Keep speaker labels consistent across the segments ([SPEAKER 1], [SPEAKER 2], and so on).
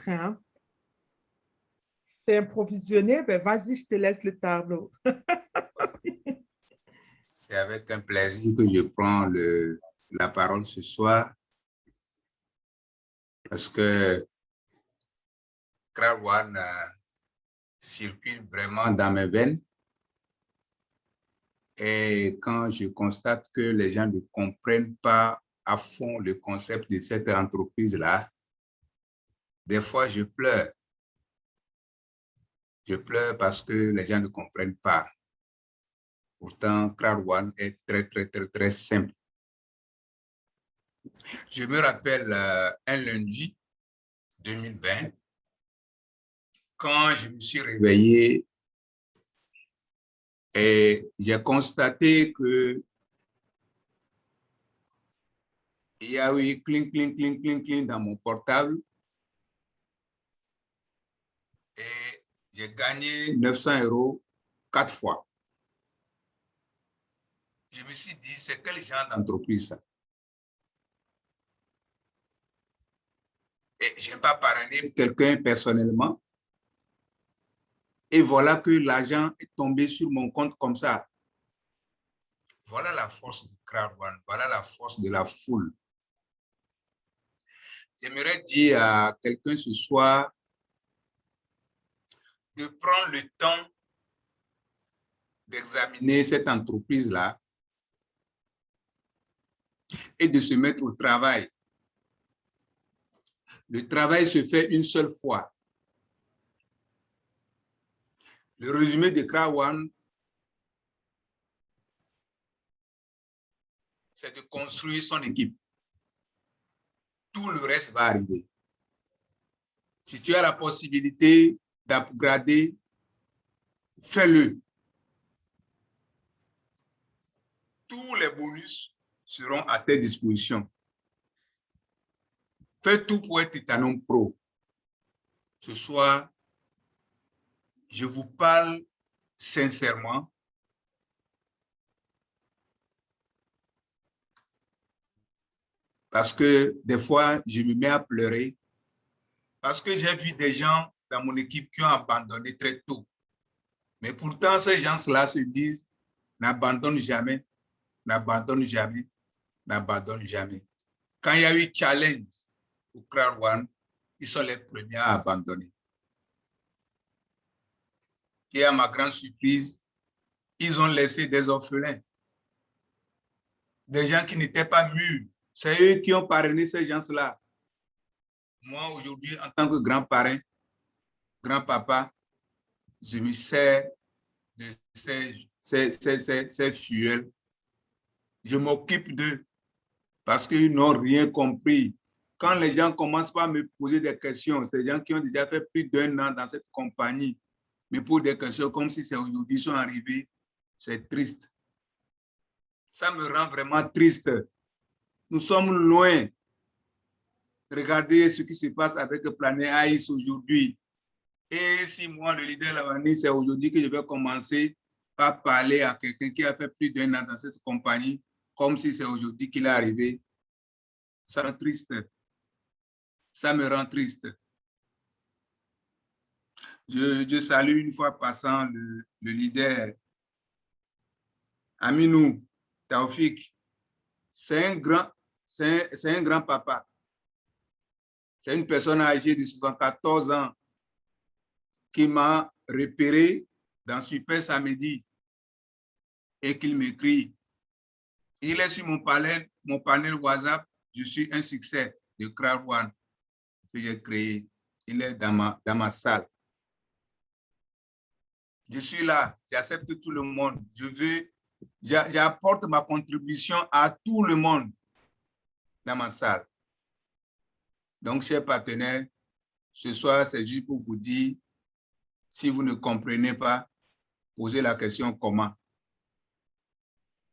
[SPEAKER 1] hein? C'est improvisionné, ben vas-y, je te laisse le tableau.
[SPEAKER 2] C'est avec un plaisir que je prends la parole ce soir parce que Kral-Wan circule vraiment dans mes veines et quand je constate que les gens ne comprennent pas à fond le concept de cette entreprise-là, des fois je pleure. Je pleure parce que les gens ne comprennent pas. Pourtant, Kral-Wan est très, très, très, très simple. Je me rappelle un lundi 2020, quand je me suis réveillé et j'ai constaté que il y a eu cling, cling, cling, cling, cling dans mon portable et j'ai gagné 900 € 4 fois. Je me suis dit, c'est quel genre d'entreprise ça? Et je n'ai pas parrainé quelqu'un personnellement. Et voilà que l'argent est tombé sur mon compte comme ça. Voilà la force du Kral-Wan, voilà la force de la foule. J'aimerais dire à quelqu'un ce soir de prendre le temps d'examiner cette entreprise-là et de se mettre au travail. Le travail se fait une seule fois. Le résumé de Kral-Wan, c'est de construire son équipe. Tout le reste va arriver. Si tu as la possibilité d'upgrader, fais-le. Tous les bonus seront à ta disposition. Fais tout pour être Titanom Pro. Ce soir, je vous parle sincèrement. Parce que des fois, je me mets à pleurer. Parce que j'ai vu des gens dans mon équipe qui ont abandonné très tôt. Mais pourtant, ces gens-là se disent, n'abandonne jamais, n'abandonne jamais, n'abandonne jamais. Quand il y a eu challenge au Kral-Wan, ils sont les premiers à abandonner. Et à ma grande surprise, ils ont laissé des orphelins, des gens qui n'étaient pas mûrs. C'est eux qui ont parrainé ces gens-là. Moi, aujourd'hui, en tant que grand-parrain, grand-papa, je me sers de ces fuels. Je m'occupe d'eux parce qu'ils n'ont rien compris. Quand les gens commencent par me poser des questions, ces gens qui ont déjà fait plus d'1 an dans cette compagnie, me posent des questions comme si c'est aujourd'hui qu'ils sont arrivés, c'est triste. Ça me rend vraiment triste. Nous sommes loin. Regardez ce qui se passe avec le Planet Aïs aujourd'hui. Et si moi, le leader Lavani, c'est aujourd'hui que je vais commencer par parler à quelqu'un qui a fait plus d'1 an dans cette compagnie, comme si c'est aujourd'hui qu'il est arrivé, ça me rend triste. Ça me rend triste. Je salue une fois passant le leader Aminou Taoufik. C'est un grand papa. C'est une personne âgée de 74 ans qui m'a repéré dans Super Samedi et qu'il m'écrit. Il est sur mon panel WhatsApp. Je suis un succès de Kral-Wan que j'ai créé. Il est dans ma salle. Je suis là, j'accepte tout le monde. J'apporte ma contribution à tout le monde dans ma salle. Donc, chers partenaires, ce soir, c'est juste pour vous dire, si vous ne comprenez pas, posez la question comment.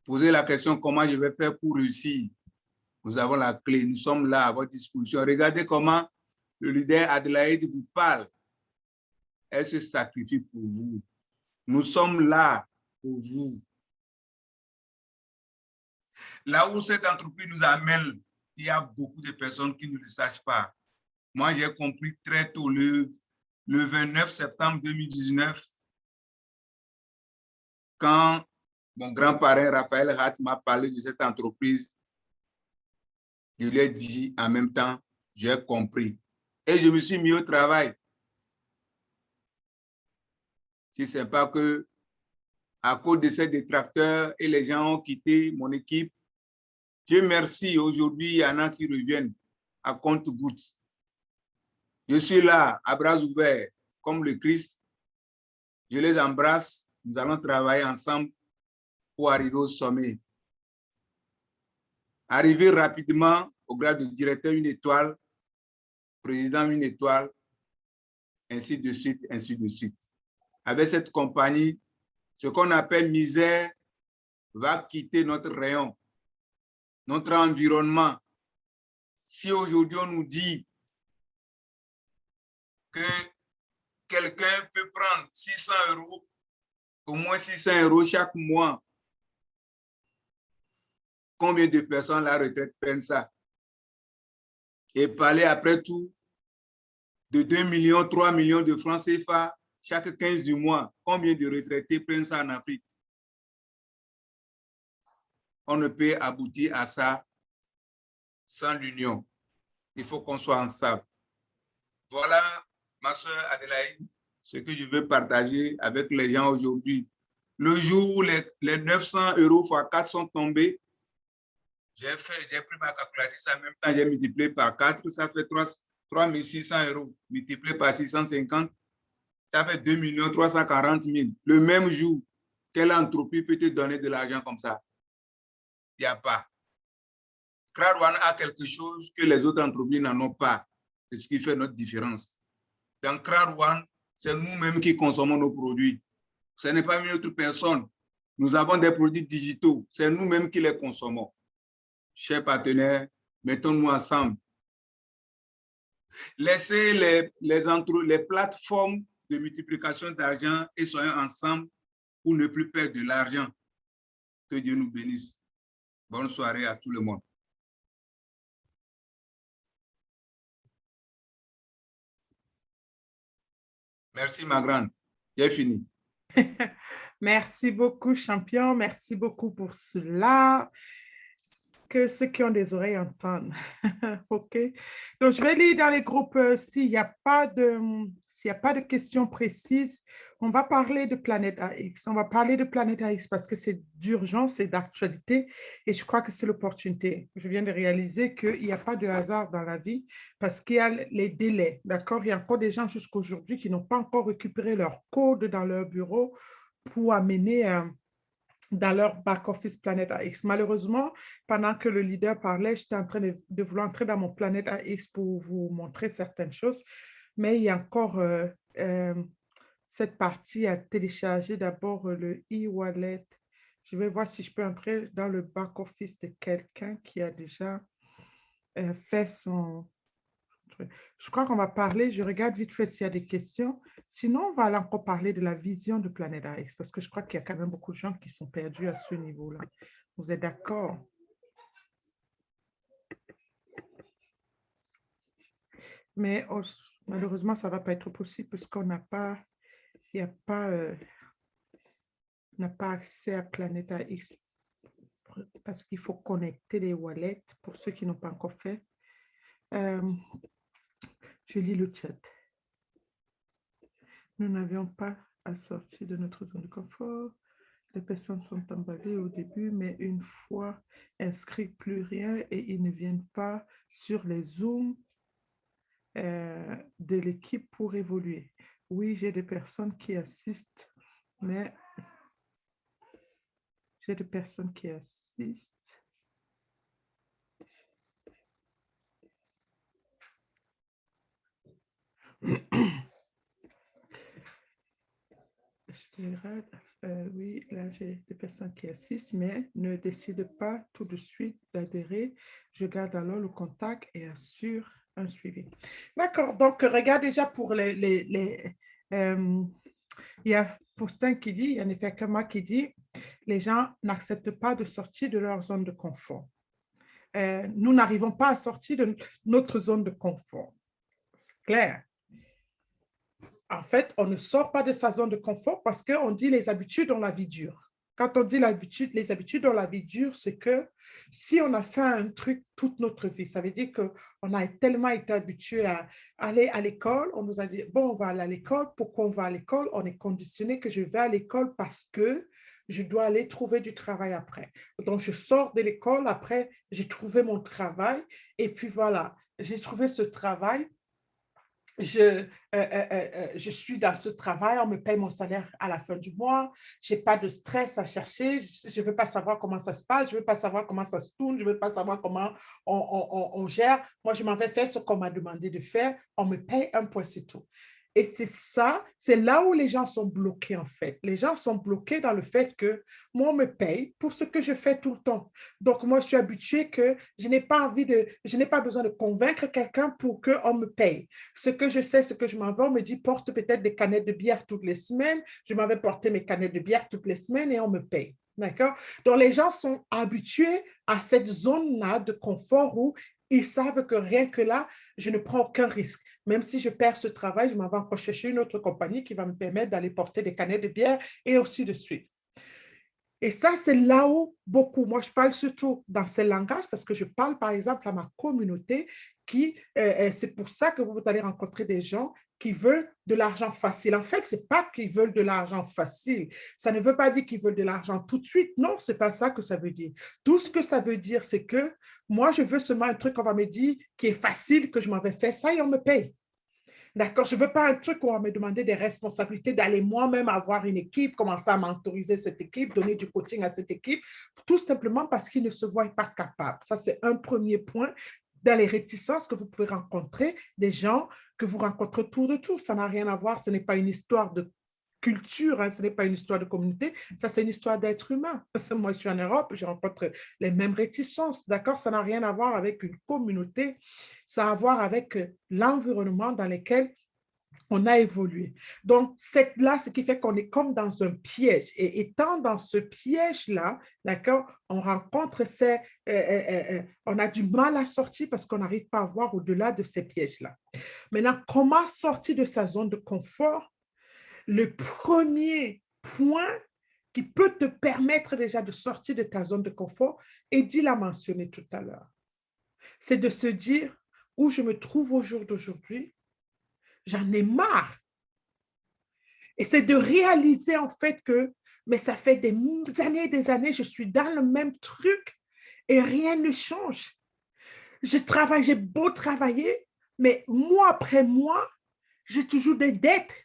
[SPEAKER 2] Posez la question comment je vais faire pour réussir. Nous avons la clé, nous sommes là à votre disposition. Regardez comment le leader Adelaide vous parle. Elle se sacrifie pour vous. Nous sommes là pour vous. Là où cette entreprise nous amène, il y a beaucoup de personnes qui ne le sachent pas. Moi, j'ai compris très tôt, le 29 septembre 2019, quand mon grand-parent Raphaël Hatt m'a parlé de cette entreprise, je lui ai dit en même temps, j'ai compris. Et je me suis mis au travail. Si ce n'est pas que, à cause de ces détracteurs et les gens ont quitté mon équipe, Dieu merci, aujourd'hui, il y en a qui reviennent à compte-gouttes. Je suis là, à bras ouverts, comme le Christ. Je les embrasse. Nous allons travailler ensemble pour arriver au sommet. Arriver rapidement au grade de directeur une étoile, président une étoile, ainsi de suite, ainsi de suite. Avec cette compagnie, ce qu'on appelle misère va quitter notre rayon, notre environnement. Si aujourd'hui on nous dit que quelqu'un peut prendre 600 €, au moins 600 € chaque mois, combien de personnes à la retraite prennent ça? Et parler après tout de 2 millions, 3 millions de francs CFA chaque 15 du mois. Combien de retraités prennent ça en Afrique? On ne peut aboutir à ça sans l'union. Il faut qu'on soit ensemble. Voilà, ma soeur Adélaïde, ce que je veux partager avec les gens aujourd'hui. Le jour où les 900 € fois 4 sont tombés, j'ai pris ma calculatrice en même temps, j'ai multiplié par 4, ça fait 3 600 € multiplié par 650, ça fait 2 340 000. Le même jour, quelle entreprise peut te donner de l'argent comme ça? Il n'y a pas. Crowd One a quelque chose que les autres entreprises n'en ont pas. C'est ce qui fait notre différence. Dans Crowd One, c'est nous-mêmes qui consommons nos produits. Ce n'est pas une autre personne. Nous avons des produits digitaux. C'est nous-mêmes qui les consommons. Chers partenaires, mettons-nous ensemble. Laissez les plateformes de multiplication d'argent et soyons ensemble pour ne plus perdre de l'argent. Que Dieu nous bénisse. Bonne soirée à tout le monde. Merci, ma grande. J'ai fini.
[SPEAKER 1] Merci beaucoup, champion. Merci beaucoup pour cela. Que ceux qui ont des oreilles entendent. OK. Donc, je vais lire dans les groupes s'il n'y a pas de questions précises. On va parler de Planète AX. On va parler de Planète AX parce que c'est d'urgence, c'est d'actualité et je crois que c'est l'opportunité. Je viens de réaliser qu'il n'y a pas de hasard dans la vie parce qu'il y a les délais. D'accord? Il y a encore des gens jusqu'aujourd'hui qui n'ont pas encore récupéré leur code dans leur bureau pour amener dans leur back-office Planète AX. Malheureusement, pendant que le leader parlait, j'étais en train de vouloir entrer dans mon Planète AX pour vous montrer certaines choses, mais il y a encore cette partie à télécharger. D'abord, le e-wallet. Je vais voir si je peux entrer dans le back-office de quelqu'un qui a déjà fait son... Je crois qu'on va parler, je regarde vite fait s'il y a des questions. Sinon, on va aller encore parler de la vision de Planète AX parce que je crois qu'il y a quand même beaucoup de gens qui sont perdus à ce niveau-là. Vous êtes d'accord? Mais malheureusement, ça ne va pas être possible parce qu'on n'a pas, il n'y a pas, on n'a pas accès à Planète AX parce qu'il faut connecter les wallets pour ceux qui n'ont pas encore fait. Je lis le chat. Nous n'avions pas à sortir de notre zone de confort. Les personnes sont emballées au début, mais une fois inscrits, plus rien et ils ne viennent pas sur les Zooms de l'équipe pour évoluer. Oui, j'ai des personnes qui assistent, mais j'ai des personnes qui assistent. Oui, là, j'ai des personnes qui assistent, mais ne décident pas tout de suite d'adhérer. Je garde alors le contact et assure un suivi. D'accord, donc regarde déjà pour il y a Faustin qui dit, il y a en effet que moi qui dit, les gens n'acceptent pas de sortir de leur zone de confort. Nous n'arrivons pas à sortir de notre zone de confort. Claire. En fait, on ne sort pas de sa zone de confort parce qu'on dit les habitudes ont la vie dure. Quand on dit les habitudes ont la vie dure, c'est que si on a fait un truc toute notre vie, ça veut dire qu'on a tellement été habitué à aller à l'école, on nous a dit, bon, on va aller à l'école. Pourquoi on va à l'école? On est conditionné que je vais à l'école parce que je dois aller trouver du travail après. Donc, je sors de l'école, après, j'ai trouvé mon travail et puis voilà, j'ai trouvé ce travail. Je suis dans ce travail, on me paye mon salaire à la fin du mois, je n'ai pas de stress à chercher, je ne veux pas savoir comment ça se passe, je ne veux pas savoir comment ça se tourne, je ne veux pas savoir comment on gère. Moi, je m'en vais faire ce qu'on m'a demandé de faire, on me paye un point, c'est tout. Et c'est ça, c'est là où les gens sont bloqués en fait. Les gens sont bloqués dans le fait que moi, on me paye pour ce que je fais tout le temps. Donc, moi, je suis habituée que je n'ai pas besoin de convaincre quelqu'un pour qu'on me paye. Ce que je sais, ce que je m'en vais, on me dit porte peut-être des canettes de bière toutes les semaines. Je m'en vais porter mes canettes de bière toutes les semaines et on me paye. D'accord? Donc, les gens sont habitués à cette zone-là de confort où ils savent que rien que là, je ne prends aucun risque. Même si je perds ce travail, je m'en vais encore chercher une autre compagnie qui va me permettre d'aller porter des canettes de bière et aussi de suite. Et ça, c'est là où beaucoup, moi je parle surtout dans ces langages parce que je parle par exemple à ma communauté c'est pour ça que vous allez rencontrer des gens qui veulent de l'argent facile. En fait, ce n'est pas qu'ils veulent de l'argent facile. Ça ne veut pas dire qu'ils veulent de l'argent tout de suite. Non, ce n'est pas ça que ça veut dire. Tout ce que ça veut dire, c'est que moi, je veux seulement un truc qu'on va me dire qui est facile, que je m'en vais faire ça et on me paye. D'accord, je ne veux pas un truc où on va me demander des responsabilités, d'aller moi-même avoir une équipe, commencer à mentoriser cette équipe, donner du coaching à cette équipe, tout simplement parce qu'ils ne se voient pas capables. Ça, c'est un premier point dans les réticences que vous pouvez rencontrer, des gens que vous rencontrez autour de tout. Ça n'a rien à voir, ce n'est pas une histoire de culture, hein, ce n'est pas une histoire de communauté, ça c'est une histoire d'être humain. Moi, je suis en Europe, je rencontre les mêmes réticences, d'accord? Ça n'a rien à voir avec une communauté, ça a à voir avec l'environnement dans lequel on a évolué. Donc, c'est là ce qui fait qu'on est comme dans un piège. Et étant dans ce piège-là, d'accord, on rencontre on a du mal à sortir parce qu'on n'arrive pas à voir au-delà de ces pièges-là. Maintenant, comment sortir de sa zone de confort? Le premier point qui peut te permettre déjà de sortir de ta zone de confort, Eddie l'a mentionné tout à l'heure, c'est de se dire où je me trouve au jour d'aujourd'hui, j'en ai marre. Et c'est de réaliser en fait que, mais ça fait des années, je suis dans le même truc et rien ne change. Je travaille, j'ai beau travailler, mais mois après mois, j'ai toujours des dettes.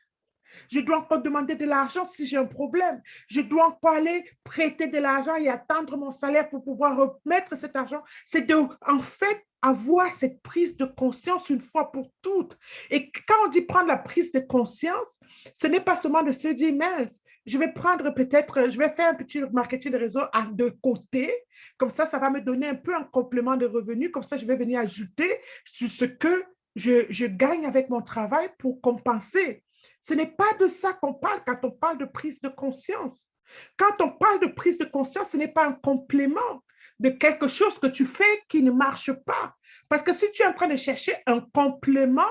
[SPEAKER 1] Je dois encore demander de l'argent si j'ai un problème. Je dois encore aller prêter de l'argent et attendre mon salaire pour pouvoir remettre cet argent. C'est de, en fait, avoir cette prise de conscience une fois pour toutes. Et quand on dit prendre la prise de conscience, ce n'est pas seulement de se dire, mince, je vais prendre peut-être, je vais faire un petit marketing de réseau de côté. Comme ça va me donner un peu un complément de revenus. Comme ça, je vais venir ajouter sur ce que je gagne avec mon travail pour compenser. Ce n'est pas de ça qu'on parle quand on parle de prise de conscience. Quand on parle de prise de conscience, ce n'est pas un complément de quelque chose que tu fais qui ne marche pas. Parce que si tu es en train de chercher un complément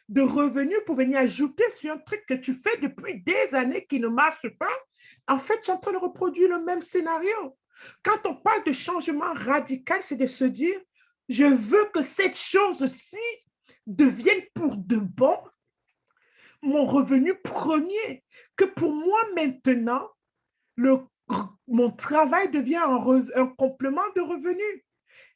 [SPEAKER 1] de revenus pour venir ajouter sur un truc que tu fais depuis des années qui ne marche pas, en fait, tu es en train de reproduire le même scénario. Quand on parle de changement radical, c'est de se dire, je veux que cette chose-ci devienne pour de bon mon revenu premier, que pour moi maintenant, mon travail devient un complément de revenu.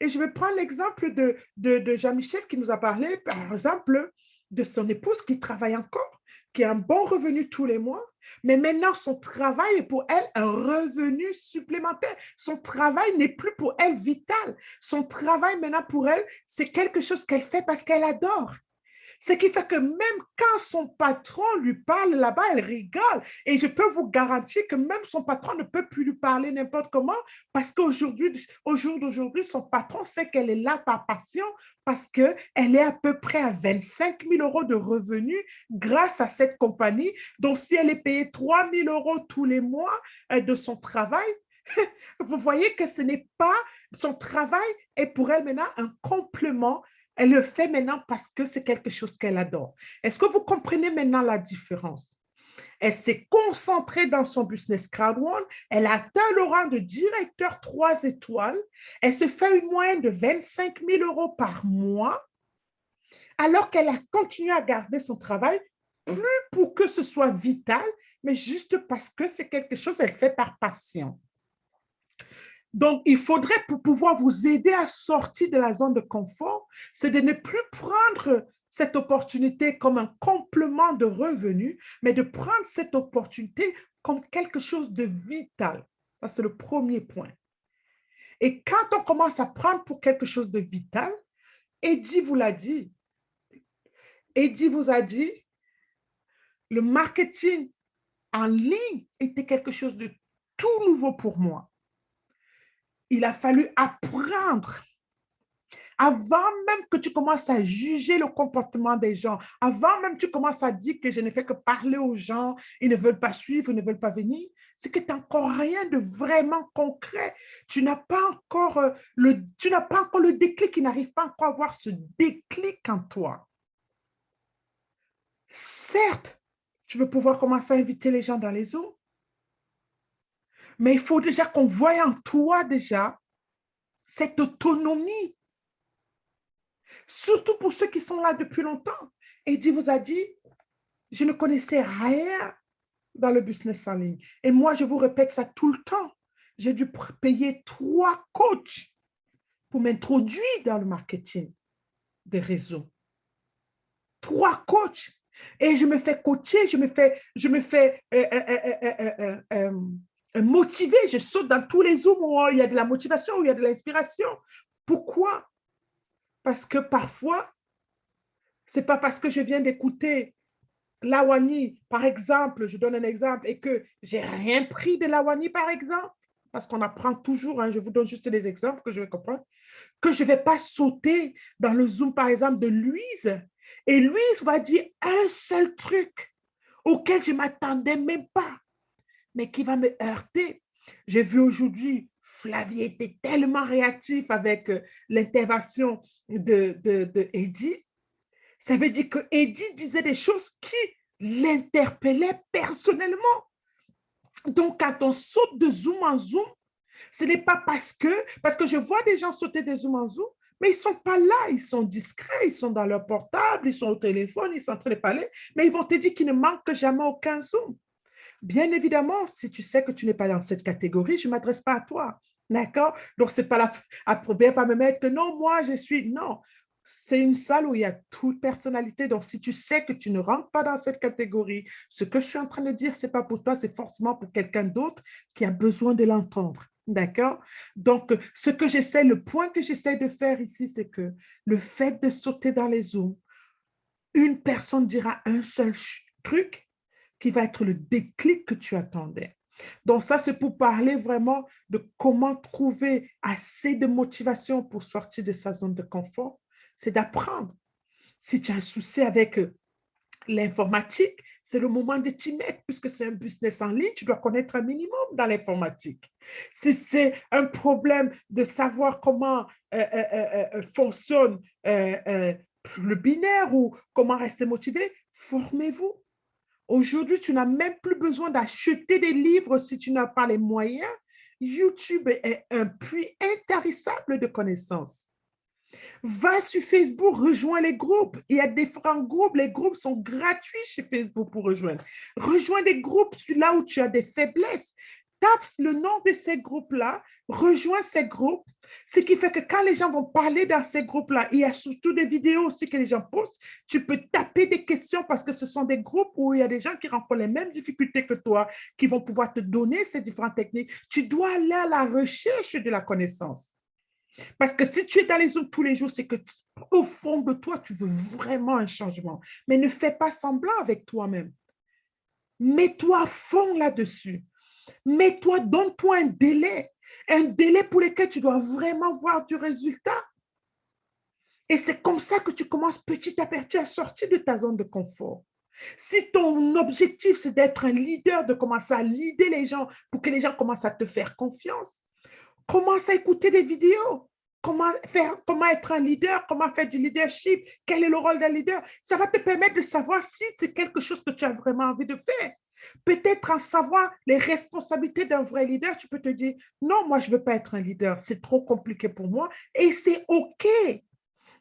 [SPEAKER 1] Et je vais prendre l'exemple de Jean-Michel qui nous a parlé, par exemple, de son épouse qui travaille encore, qui a un bon revenu tous les mois, mais maintenant son travail est pour elle un revenu supplémentaire. Son travail n'est plus pour elle vital. Son travail maintenant pour elle, c'est quelque chose qu'elle fait parce qu'elle adore. Ce qui fait que même quand son patron lui parle là-bas, elle rigole. Et je peux vous garantir que même son patron ne peut plus lui parler n'importe comment parce qu'aujourd'hui, au jour d'aujourd'hui, son patron sait qu'elle est là par passion parce qu'elle est à peu près à 25 000 euros de revenus grâce à cette compagnie. Donc, si elle est payée 3 000 euros tous les mois de son travail, vous voyez que ce n'est pas son travail est pour elle maintenant un complément Elle le fait maintenant parce que c'est quelque chose qu'elle adore. Est-ce que vous comprenez maintenant la différence? Elle s'est concentrée dans son business Crowd One. Elle a atteint le rang de directeur 3 étoiles. Elle se fait une moyenne de 25 000 euros par mois, alors qu'elle a continué à garder son travail, plus pour que ce soit vital, mais juste parce que c'est quelque chose qu'elle fait par passion. Donc, il faudrait, pour pouvoir vous aider à sortir de la zone de confort, c'est de ne plus prendre cette opportunité comme un complément de revenu, mais de prendre cette opportunité comme quelque chose de vital. Ça, c'est le premier point. Et quand on commence à prendre pour quelque chose de vital, Eddie vous l'a dit, Eddie vous a dit, le marketing en ligne était quelque chose de tout nouveau pour moi. Il a fallu apprendre. Avant même que tu commences à juger le comportement des gens, avant même que tu commences à dire que je ne fais que parler aux gens, ils ne veulent pas suivre, ils ne veulent pas venir, c'est que tu n'as encore rien de vraiment concret. Tu n'as pas encore le déclic, il n'arrive pas encore à avoir ce déclic en toi. Certes, tu veux pouvoir commencer à inviter les gens dans les Zooms, mais il faut déjà qu'on voie en toi déjà cette autonomie. Surtout pour ceux qui sont là depuis longtemps. Eddie vous a dit, je ne connaissais rien dans le business en ligne. Et moi, je vous répète ça tout le temps. J'ai dû payer 3 coachs pour m'introduire dans le marketing des réseaux. 3 coachs. Et je me fais coacher, je me fais motiver. Je saute dans tous les Zooms où il y a de la motivation, où il y a de l'inspiration. Pourquoi? Parce que parfois, ce n'est pas parce que je viens d'écouter Lawani, par exemple, je donne un exemple, et que j'ai rien pris de Lawani, par exemple, parce qu'on apprend toujours, hein, je vous donne juste des exemples que je vais comprendre, que je ne vais pas sauter dans le Zoom, par exemple, de Louise, et Louise va dire un seul truc auquel je ne m'attendais même pas, mais qui va me heurter. J'ai vu aujourd'hui, Flavie était tellement réactif avec l'intervention de Eddie. Ça veut dire que Eddie disait des choses qui l'interpellaient personnellement. Donc, quand on saute de Zoom en Zoom, ce n'est pas parce que je vois des gens sauter de Zoom en Zoom, mais ils ne sont pas là, ils sont discrets, ils sont dans leur portable, ils sont au téléphone, ils sont en train de parler, mais ils vont te dire qu'il ne manque jamais aucun Zoom. Bien évidemment, si tu sais que tu n'es pas dans cette catégorie, je ne m'adresse pas à toi. D'accord? Donc, ce n'est pas là, à pas me mettre que non, moi, je suis. Non. C'est une salle où il y a toute personnalité. Donc, si tu sais que tu ne rentres pas dans cette catégorie, ce que je suis en train de dire, ce n'est pas pour toi, c'est forcément pour quelqu'un d'autre qui a besoin de l'entendre. D'accord? Donc, le point que j'essaie de faire ici, c'est que le fait de sauter dans les Zooms, une personne dira un seul truc qui va être le déclic que tu attendais. Donc ça, c'est pour parler vraiment de comment trouver assez de motivation pour sortir de sa zone de confort. C'est d'apprendre. Si tu as un souci avec l'informatique, c'est le moment de t'y mettre, puisque c'est un business en ligne, tu dois connaître un minimum dans l'informatique. Si c'est un problème de savoir comment fonctionne le binaire ou comment rester motivé, formez-vous. Aujourd'hui, tu n'as même plus besoin d'acheter des livres si tu n'as pas les moyens. YouTube est un puits intarissable de connaissances. Va sur Facebook, rejoins les groupes. Il y a différents groupes. Les groupes sont gratuits chez Facebook pour rejoindre. Rejoins des groupes là où tu as des faiblesses. Tape le nom de ces groupes-là, rejoins ces groupes, ce qui fait que quand les gens vont parler dans ces groupes-là, il y a surtout des vidéos aussi que les gens postent, tu peux taper des questions parce que ce sont des groupes où il y a des gens qui rencontrent les mêmes difficultés que toi, qui vont pouvoir te donner ces différentes techniques. Tu dois aller à la recherche de la connaissance. Parce que si tu es dans les Zooms tous les jours, c'est que au fond de toi, tu veux vraiment un changement. Mais ne fais pas semblant avec toi-même. Mets-toi à fond là-dessus. Mets-toi, donne-toi un délai pour lequel tu dois vraiment voir du résultat. Et c'est comme ça que tu commences petit à petit à sortir de ta zone de confort. Si ton objectif, c'est d'être un leader, de commencer à leader les gens pour que les gens commencent à te faire confiance, commence à écouter des vidéos. comment être un leader, comment faire du leadership, quel est le rôle d'un leader. Ça va te permettre de savoir si c'est quelque chose que tu as vraiment envie de faire. Peut-être en savoir les responsabilités d'un vrai leader, tu peux te dire, non, moi, je ne veux pas être un leader, c'est trop compliqué pour moi et c'est OK.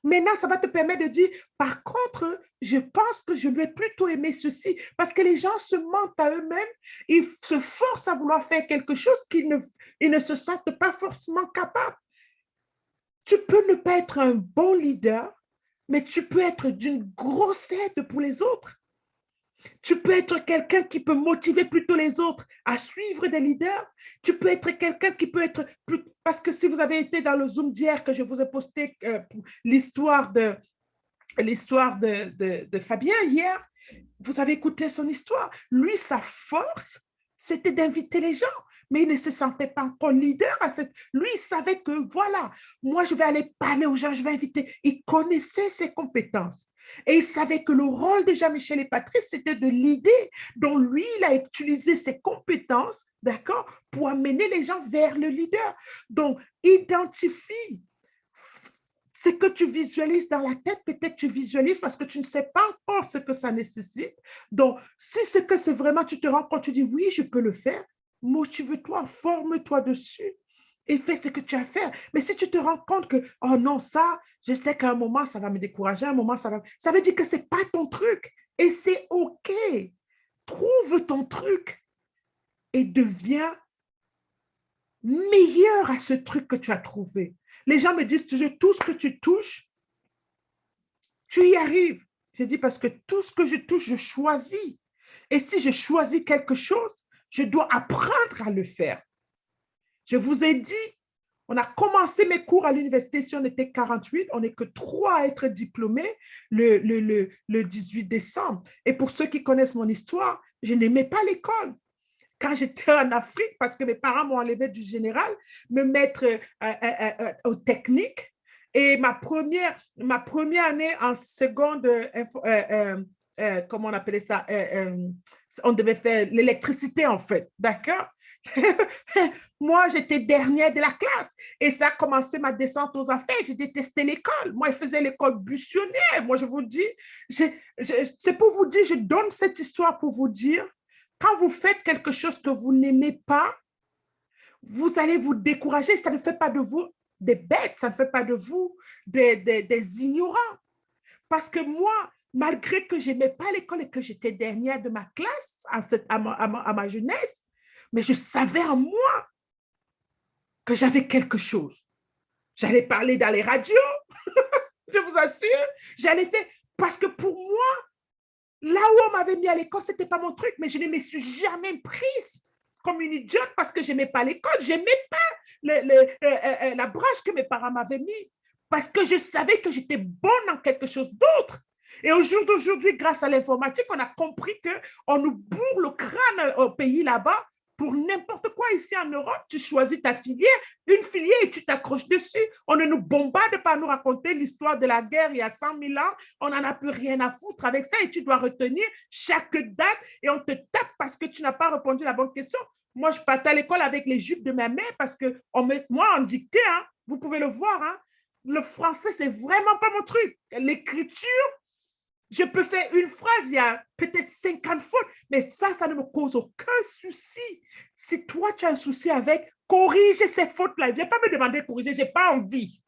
[SPEAKER 1] Maintenant, ça va te permettre de dire, par contre, je pense que je vais plutôt aimer ceci parce que les gens se mentent à eux-mêmes, ils se forcent à vouloir faire quelque chose ils ne se sentent pas forcément capables. Tu peux ne pas être un bon leader, mais tu peux être d'une grosse aide pour les autres. Tu peux être quelqu'un qui peut motiver plutôt les autres à suivre des leaders. Tu peux être quelqu'un qui peut être plus... Parce que si vous avez été dans le Zoom d'hier que je vous ai posté l'histoire de Fabien hier, vous avez écouté son histoire. Lui, sa force, c'était d'inviter les gens, mais il ne se sentait pas encore leader. Lui, il savait que voilà, moi, je vais aller parler aux gens, je vais inviter. Il connaissait ses compétences. Et il savait que le rôle de Jean-Michel et Patrice, c'était de l'aider. Donc, lui, il a utilisé ses compétences, d'accord, pour amener les gens vers le leader. Donc, identifie ce que tu visualises dans la tête, peut-être tu visualises parce que tu ne sais pas encore ce que ça nécessite. Donc, si c'est que c'est vraiment, tu te rends compte, tu dis oui, je peux le faire, motive-toi, forme-toi dessus et fais ce que tu as à faire. Mais si tu te rends compte que, oh non, ça, je sais qu'à un moment, ça va me décourager, à un moment, ça veut dire que ce n'est pas ton truc et c'est OK. Trouve ton truc et deviens meilleur à ce truc que tu as trouvé. Les gens me disent toujours, tout ce que tu touches, tu y arrives. J'ai dit parce que tout ce que je touche, je choisis. Et si je choisis quelque chose, je dois apprendre à le faire. Je vous ai dit, on a commencé mes cours à l'université, si on était 48, on n'est que 3 à être diplômés le 18 décembre. Et pour ceux qui connaissent mon histoire, je n'aimais pas l'école. Quand j'étais en Afrique, parce que mes parents m'ont enlevé du général, me mettre aux techniques. Et ma première année en seconde, comment on appelait ça? On devait faire l'électricité, en fait. D'accord? Moi, j'étais dernière de la classe et ça a commencé ma descente aux affaires. J'ai détesté l'école. Moi, je faisais l'école buissonnière. Moi, je vous dis, c'est pour vous dire, je donne cette histoire pour vous dire, quand vous faites quelque chose que vous n'aimez pas, vous allez vous décourager. Ça ne fait pas de vous des bêtes, ça ne fait pas de vous des ignorants. Parce que moi, malgré que je n'aimais pas l'école et que j'étais dernière de ma classe à ma jeunesse, mais je savais en moi que j'avais quelque chose. J'allais parler dans les radios, je vous assure. J'allais faire, parce que pour moi, là où on m'avait mis à l'école, ce n'était pas mon truc, mais je ne me suis jamais prise comme une idiote parce que je n'aimais pas l'école. Je n'aimais pas la branche que mes parents m'avaient mis parce que je savais que j'étais bonne en quelque chose d'autre. Et au jour d'aujourd'hui, grâce à l'informatique, on a compris qu'on nous bourre le crâne au pays là-bas pour n'importe quoi ici en Europe. Tu choisis ta filière, une filière et tu t'accroches dessus. On ne nous bombarde pas à nous raconter l'histoire de la guerre il y a 100 000 ans. On n'en a plus rien à foutre avec ça et tu dois retenir chaque date et on te tape parce que tu n'as pas répondu à la bonne question. Moi, je partais à l'école avec les jupes de ma mère parce que moi, en dictée, hein, vous pouvez le voir, hein, le français, c'est vraiment pas mon truc. L'écriture, je peux faire une phrase, il y a peut-être 50 fautes, mais ça ne me cause aucun souci. Si toi, tu as un souci avec, corrige ces fautes-là. Viens pas me demander de corriger, je n'ai pas envie.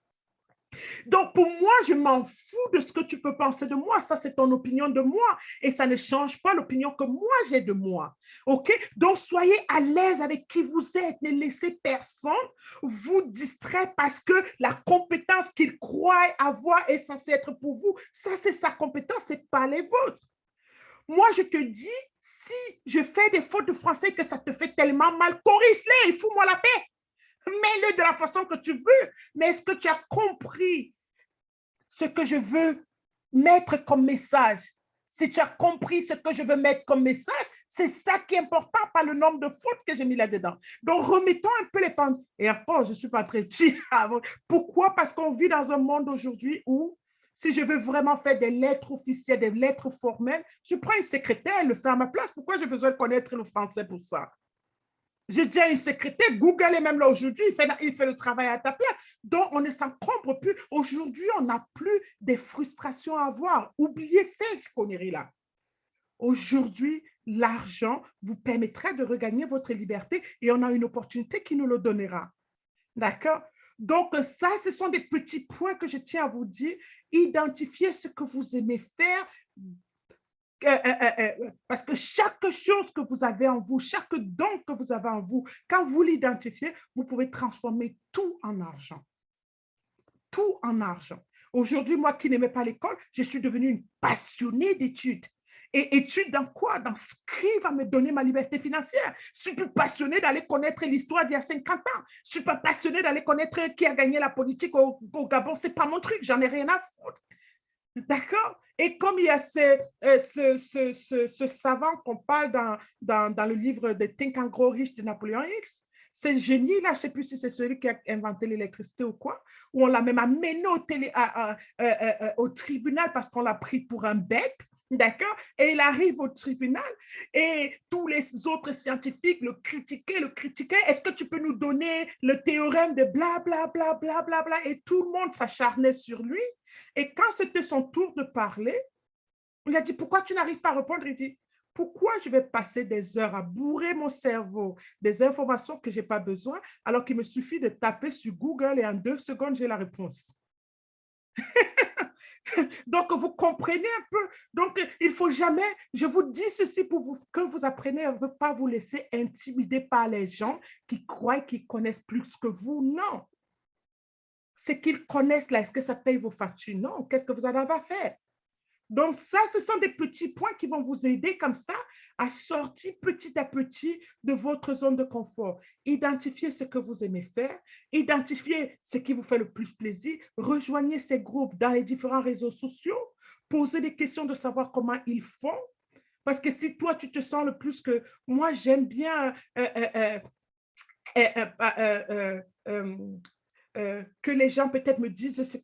[SPEAKER 1] Donc, pour moi, je m'en fous de ce que tu peux penser de moi. Ça, c'est ton opinion de moi. Et ça ne change pas l'opinion que moi, j'ai de moi. OK? Donc, soyez à l'aise avec qui vous êtes. Ne laissez personne vous distraire parce que la compétence qu'il croit avoir est censée être pour vous. Ça, c'est sa compétence, c'est pas les vôtres. Moi, je te dis, si je fais des fautes de français que ça te fait tellement mal, corrige-les, fous-moi la paix. Mets-le de la façon que tu veux. Mais est-ce que tu as compris ce que je veux mettre comme message? Si tu as compris ce que je veux mettre comme message, c'est ça qui est important, pas le nombre de fautes que j'ai mis là-dedans. Donc, remettons un peu les pendules. Et encore, je ne suis pas très chill. Pourquoi? Parce qu'on vit dans un monde aujourd'hui où, si je veux vraiment faire des lettres officielles, des lettres formelles, je prends une secrétaire, elle le fait à ma place. Pourquoi j'ai besoin de connaître le français pour ça? J'ai dit à une secrétaire, Google est même là aujourd'hui, il fait le travail à ta place. Donc, on ne s'encombre plus. Aujourd'hui, on n'a plus des frustrations à avoir. Oubliez ces conneries-là. Aujourd'hui, l'argent vous permettra de regagner votre liberté et on a une opportunité qui nous le donnera. D'accord? Donc, ça, ce sont des petits points que je tiens à vous dire. Identifiez ce que vous aimez faire. Parce que chaque chose que vous avez en vous, chaque don que vous avez en vous, quand vous l'identifiez, vous pouvez transformer tout en argent. Tout en argent. Aujourd'hui, moi qui n'aimais pas l'école, je suis devenue une passionnée d'études. Et études dans quoi? Dans ce qui va me donner ma liberté financière. Je suis plus passionnée d'aller connaître l'histoire d'il y a 50 ans. Je suis pas passionnée d'aller connaître qui a gagné la politique au Gabon. C'est pas mon truc, j'en ai rien à foutre. D'accord? Et comme il y a ce savant qu'on parle dans le livre de Think and Grow Rich de Napoléon X, ce génie-là, je ne sais plus si c'est celui qui a inventé l'électricité ou quoi, où on l'a même amené au tribunal parce qu'on l'a pris pour un bête, d'accord? Et il arrive au tribunal et tous les autres scientifiques le critiquaient. Est-ce que tu peux nous donner le théorème de bla, bla, bla, bla, bla, bla? Et tout le monde s'acharnait sur lui. Et quand c'était son tour de parler, il a dit, pourquoi tu n'arrives pas à répondre? Il dit, pourquoi je vais passer des heures à bourrer mon cerveau des informations que je n'ai pas besoin, alors qu'il me suffit de taper sur Google et en 2 secondes, j'ai la réponse. Donc, vous comprenez un peu. Donc, il ne faut jamais, je vous dis ceci pour vous, que vous appreniez à ne pas vous laisser intimider par les gens qui croient qu'ils connaissent plus que vous. Non. C'est qu'ils connaissent là. Est-ce que ça paye vos factures? Non. Qu'est-ce que vous en avez à faire? Donc, ça, ce sont des petits points qui vont vous aider comme ça à sortir petit à petit de votre zone de confort. Identifiez ce que vous aimez faire, identifiez ce qui vous fait le plus plaisir, rejoignez ces groupes dans les différents réseaux sociaux, posez des questions de savoir comment ils font. Parce que si toi, tu te sens le plus que moi, j'aime bien que les gens peut-être me disent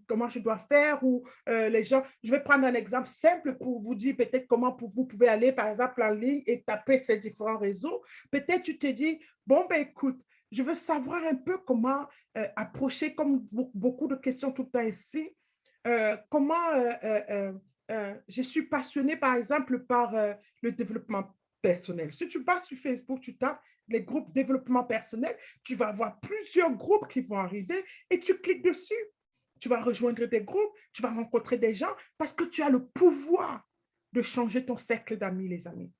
[SPEAKER 1] comment je dois faire ou les gens, je vais prendre un exemple simple pour vous dire peut-être comment vous pouvez aller par exemple en ligne et taper ces différents réseaux. Peut-être tu te dis, bon ben écoute, je veux savoir un peu comment approcher comme beaucoup de questions tout le temps ici, comment je suis passionnée par exemple par le développement personnel. Si tu passes sur Facebook, tu tapes les groupes développement personnel, tu vas avoir plusieurs groupes qui vont arriver et tu cliques dessus. Tu vas rejoindre des groupes, tu vas rencontrer des gens parce que tu as le pouvoir de changer ton cercle d'amis, les amis.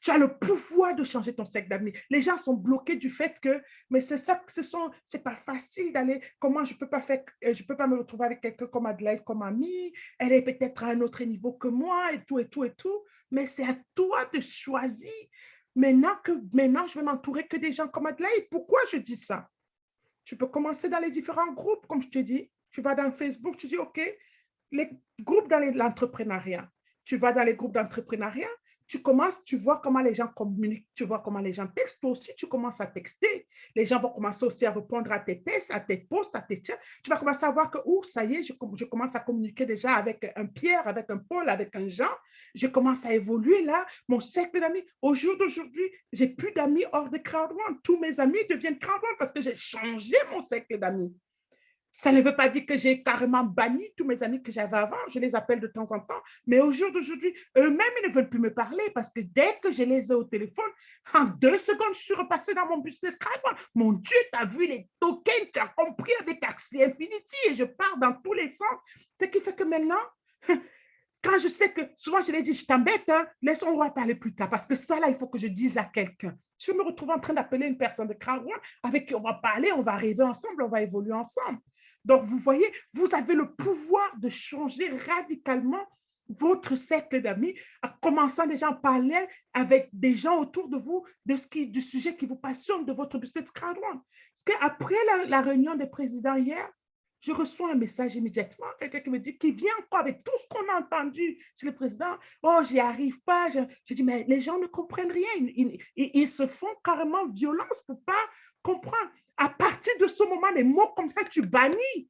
[SPEAKER 1] Tu as le pouvoir de changer ton cercle d'amis. Les gens sont bloqués du fait que, mais c'est ça, c'est pas facile d'aller, comment je peux pas faire, je peux pas me retrouver avec quelqu'un comme Adelaide, comme amie, elle est peut-être à un autre niveau que moi et tout, et tout, et tout. Mais c'est à toi de choisir. Maintenant, je vais m'entourer que des gens comme Adelaide. Pourquoi je dis ça? Tu peux commencer dans les différents groupes, comme je te dis. Tu vas dans Facebook, tu dis, OK, les groupes dans l'entrepreneuriat. Tu vas dans les groupes d'entrepreneuriat, tu commences, tu vois comment les gens communiquent, tu vois comment les gens textent. Toi aussi, tu commences à texter. Les gens vont commencer aussi à répondre à tes tests, à tes posts, à tes tiens. Tu vas commencer à voir que, ça y est, je commence à communiquer déjà avec un Pierre, avec un Paul, avec un Jean. Je commence à évoluer là. Mon cercle d'amis, au jour d'aujourd'hui, j'ai plus d'amis hors de Crowd One. Tous mes amis deviennent Crowd One parce que j'ai changé mon cercle d'amis. Ça ne veut pas dire que j'ai carrément banni tous mes amis que j'avais avant. Je les appelle de temps en temps. Mais au jour d'aujourd'hui, eux-mêmes, ils ne veulent plus me parler parce que dès que je les ai au téléphone, en 2 secondes, je suis repassée dans mon business card. Mon Dieu, tu as vu les tokens, tu as compris avec Axie Infinity et je pars dans tous les sens. Ce qui fait que maintenant, quand je sais que, souvent je l'ai dit, je t'embête, hein, laisse-on va parler plus tard parce que ça, là, il faut que je dise à quelqu'un. Je me retrouve en train d'appeler une personne de Crowd One avec qui on va parler, on va arriver ensemble, on va évoluer ensemble. Donc, vous voyez, vous avez le pouvoir de changer radicalement votre cercle d'amis, en commençant déjà à parler avec des gens autour de vous du sujet qui vous passionne, de votre business Crowd One. Parce qu'après la réunion des présidents hier, je reçois un message immédiatement, quelqu'un qui me dit, qui vient encore avec tout ce qu'on a entendu chez le président. Oh, j'y arrive pas. Je dis, mais les gens ne comprennent rien. Ils se font carrément violence pour ne pas comprendre. À partir de ce moment, les mots comme ça, tu bannis.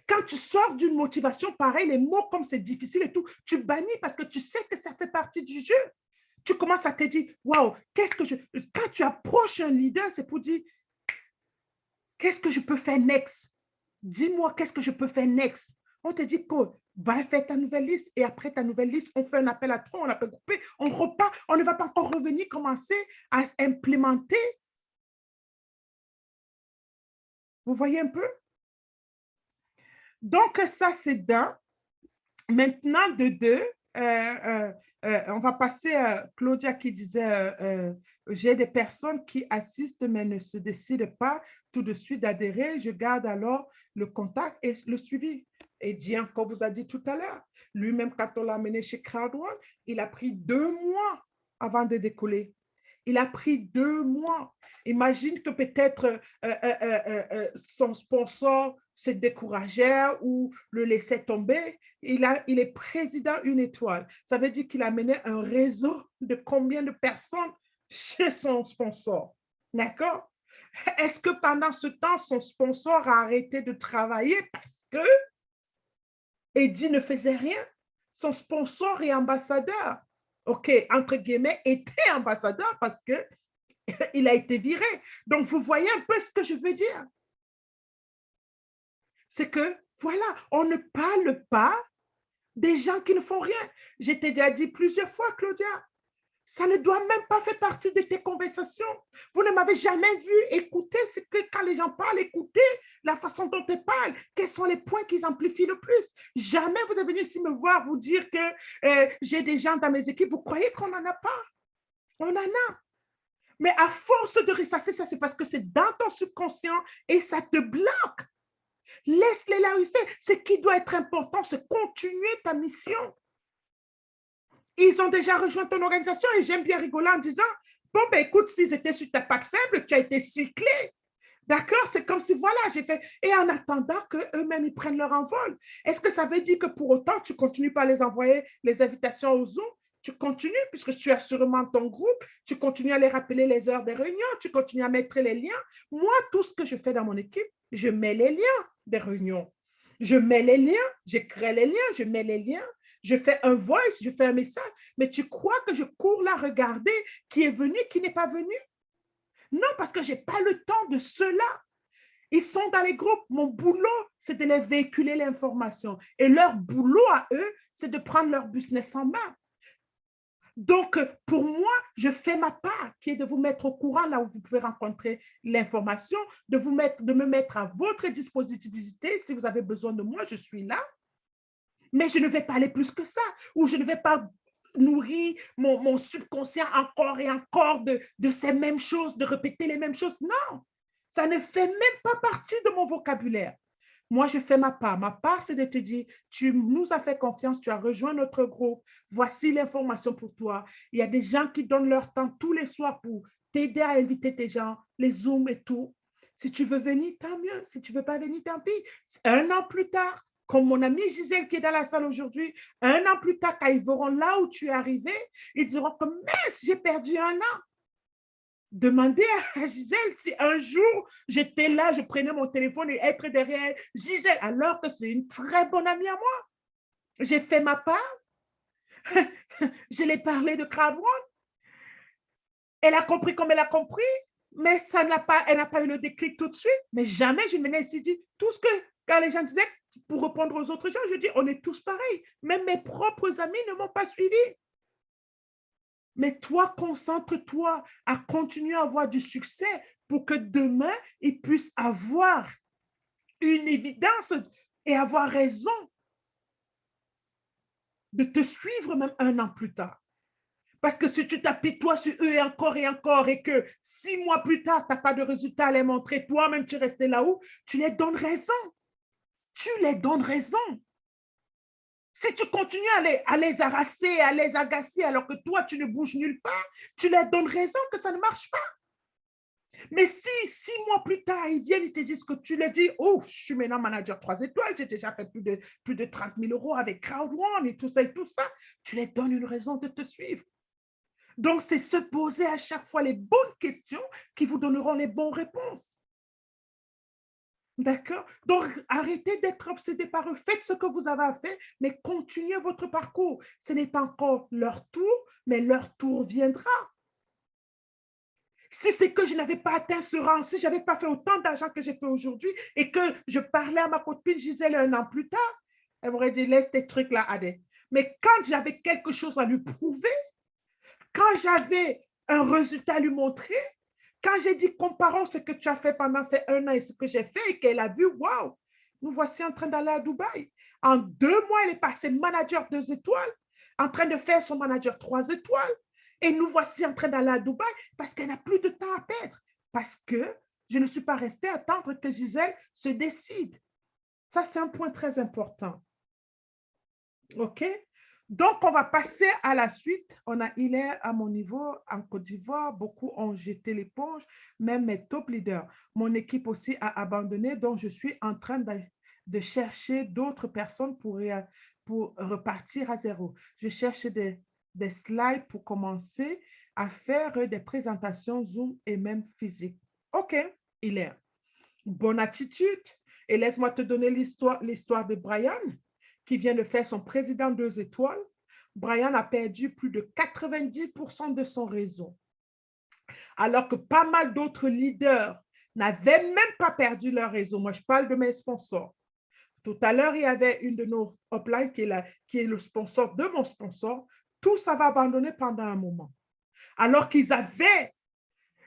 [SPEAKER 1] Quand tu sors d'une motivation pareille, les mots comme c'est difficile et tout, tu bannis parce que tu sais que ça fait partie du jeu. Tu commences à te dire, waouh, qu'est-ce que je... Quand tu approches un leader, c'est pour dire, qu'est-ce que je peux faire next? Dis-moi, qu'est-ce que je peux faire next? On te dit que va faire ta nouvelle liste et après ta nouvelle liste, on fait un appel à trois, on appelle groupé, on repart, on ne va pas encore revenir commencer à implémenter. Vous voyez un peu? Donc, ça, c'est d'un. Maintenant, de deux, on va passer à Claudia qui disait, j'ai des personnes qui assistent mais ne se décident pas tout de suite d'adhérer. Je garde alors le contact et le suivi. Et Diane, comme vous a dit tout à l'heure, lui-même, quand on l'a amené chez CrowdOne, il a pris 2 mois avant de décoller. Il a pris 2 mois. Imagine que peut-être son sponsor se décourageait ou le laissait tomber. Il est président une étoile. Ça veut dire qu'il a mené un réseau de combien de personnes chez son sponsor. D'accord? Est-ce que pendant ce temps, son sponsor a arrêté de travailler parce que Eddie ne faisait rien? Son sponsor et ambassadeur, OK, entre guillemets, était ambassadeur parce que il a été viré. Donc, vous voyez un peu ce que je veux dire. C'est que, voilà, on ne parle pas des gens qui ne font rien. Je t'ai déjà dit plusieurs fois, Claudia, ça ne doit même pas faire partie de tes conversations. Vous ne m'avez jamais vu écouter ce que quand les gens parlent, écouter la façon dont ils parlent. Quels sont les points qu'ils amplifient le plus? Jamais vous êtes venu ici me voir vous dire que j'ai des gens dans mes équipes. Vous croyez qu'on n'en a pas? On en a. Mais à force de ressasser ça, c'est parce que c'est dans ton subconscient et ça te bloque. Laisse-les là où ils sont. Ce qui doit être important, c'est continuer ta mission. Ils ont déjà rejoint ton organisation et j'aime bien rigoler en disant, bon, ben écoute, s'ils étaient sur ta patte faible, tu as été cyclé. D'accord? C'est comme si, voilà, j'ai fait. Et en attendant qu'eux-mêmes, ils prennent leur envol. Est-ce que ça veut dire que pour autant, tu continues pas à les envoyer les invitations au Zoom? Tu continues, puisque tu as sûrement ton groupe, tu continues à les rappeler les heures des réunions, tu continues à mettre les liens. Moi, tout ce que je fais dans mon équipe, je mets les liens des réunions. Je mets les liens, je crée les liens, je mets les liens, je fais un voice, je fais un message. Mais tu crois que je cours là regarder qui est venu, qui n'est pas venu? Non, parce que je n'ai pas le temps de cela. Ils sont dans les groupes. Mon boulot, c'est de les véhiculer l'information. Et leur boulot à eux, c'est de prendre leur business en main. Donc, pour moi, je fais ma part, qui est de vous mettre au courant là où vous pouvez rencontrer l'information, de me mettre à votre disponibilité. Si vous avez besoin de moi, je suis là. Mais je ne vais pas aller plus que ça, ou je ne vais pas nourrir mon subconscient encore et encore de ces mêmes choses, de répéter les mêmes choses. Non, ça ne fait même pas partie de mon vocabulaire. Moi, je fais ma part. Ma part, c'est de te dire, tu nous as fait confiance, tu as rejoint notre groupe, voici l'information pour toi. Il y a des gens qui donnent leur temps tous les soirs pour t'aider à inviter tes gens, les Zooms et tout. Si tu veux venir, tant mieux. Si tu ne veux pas venir, tant pis. 1 an plus tard, comme mon amie Gisèle qui est dans la salle aujourd'hui, 1 an plus tard, quand ils verront là où tu es arrivé, ils diront que mince, j'ai perdu 1 an. Demandez à Gisèle si un jour j'étais là, je prenais mon téléphone et être derrière Gisèle, alors que c'est une très bonne amie à moi. J'ai fait ma part. Je l'ai parlé de CrowdOne. Elle a compris comme elle a compris, mais elle n'a pas eu le déclic tout de suite. Mais jamais je ne venais ici dire tout ce que, quand les gens disaient, pour répondre aux autres gens, je dis, on est tous pareils. Même mes propres amis ne m'ont pas suivi. Mais toi, concentre-toi à continuer à avoir du succès pour que demain, ils puissent avoir une évidence et avoir raison de te suivre même 1 an plus tard. Parce que si tu t'apitoies sur eux et que 6 mois plus tard, tu n'as pas de résultat à les montrer, toi-même tu restes là-haut, tu les donnes raison. Tu les donnes raison. Si tu continues à les harasser, à les agacer, alors que toi, tu ne bouges nulle part, tu leur donnes raison que ça ne marche pas. Mais si 6 mois plus tard, ils viennent, ils te disent que tu leur dis, oh, je suis maintenant manager 3 étoiles, j'ai déjà fait plus de 30 000 € avec CrowdOne et tout ça, tu leur donnes une raison de te suivre. Donc, c'est se poser à chaque fois les bonnes questions qui vous donneront les bonnes réponses. D'accord? Donc, arrêtez d'être obsédé par eux. Faites ce que vous avez à faire, mais continuez votre parcours. Ce n'est pas encore leur tour mais leur tour viendra. Si c'est que je n'avais pas atteint ce rang, si je n'avais pas fait autant d'argent que j'ai fait aujourd'hui et que je parlais à ma copine Gisèle un an plus tard, elle m'aurait dit, laisse tes trucs là, Adé. Mais quand j'avais quelque chose à lui prouver, quand j'avais un résultat à lui montrer, quand j'ai dit, comparons ce que tu as fait pendant ces 1 an et ce que j'ai fait, et qu'elle a vu, waouh, nous voici en train d'aller à Dubaï. En 2 mois, elle est passée manager 2 étoiles, en train de faire son manager 3 étoiles. Et nous voici en train d'aller à Dubaï parce qu'elle n'a plus de temps à perdre. Parce que je ne suis pas restée à attendre que Gisèle se décide. Ça, c'est un point très important. OK? Donc, on va passer à la suite. On a Hilaire à mon niveau en Côte d'Ivoire. Beaucoup ont jeté l'éponge, même mes top leaders. Mon équipe aussi a abandonné, donc je suis en train de chercher d'autres personnes pour repartir à zéro. Je cherche des slides pour commencer à faire des présentations Zoom et même physique. OK, Hilaire. Bonne attitude. Et laisse-moi te donner l'histoire de Brian, qui vient de faire son président 2 étoiles. Brian a perdu plus de 90% de son réseau. Alors que pas mal d'autres leaders n'avaient même pas perdu leur réseau. Moi, je parle de mes sponsors. Tout à l'heure, il y avait une de nos uplines qui est le sponsor de mon sponsor. Tout ça va abandonner pendant un moment. Alors qu'ils avaient,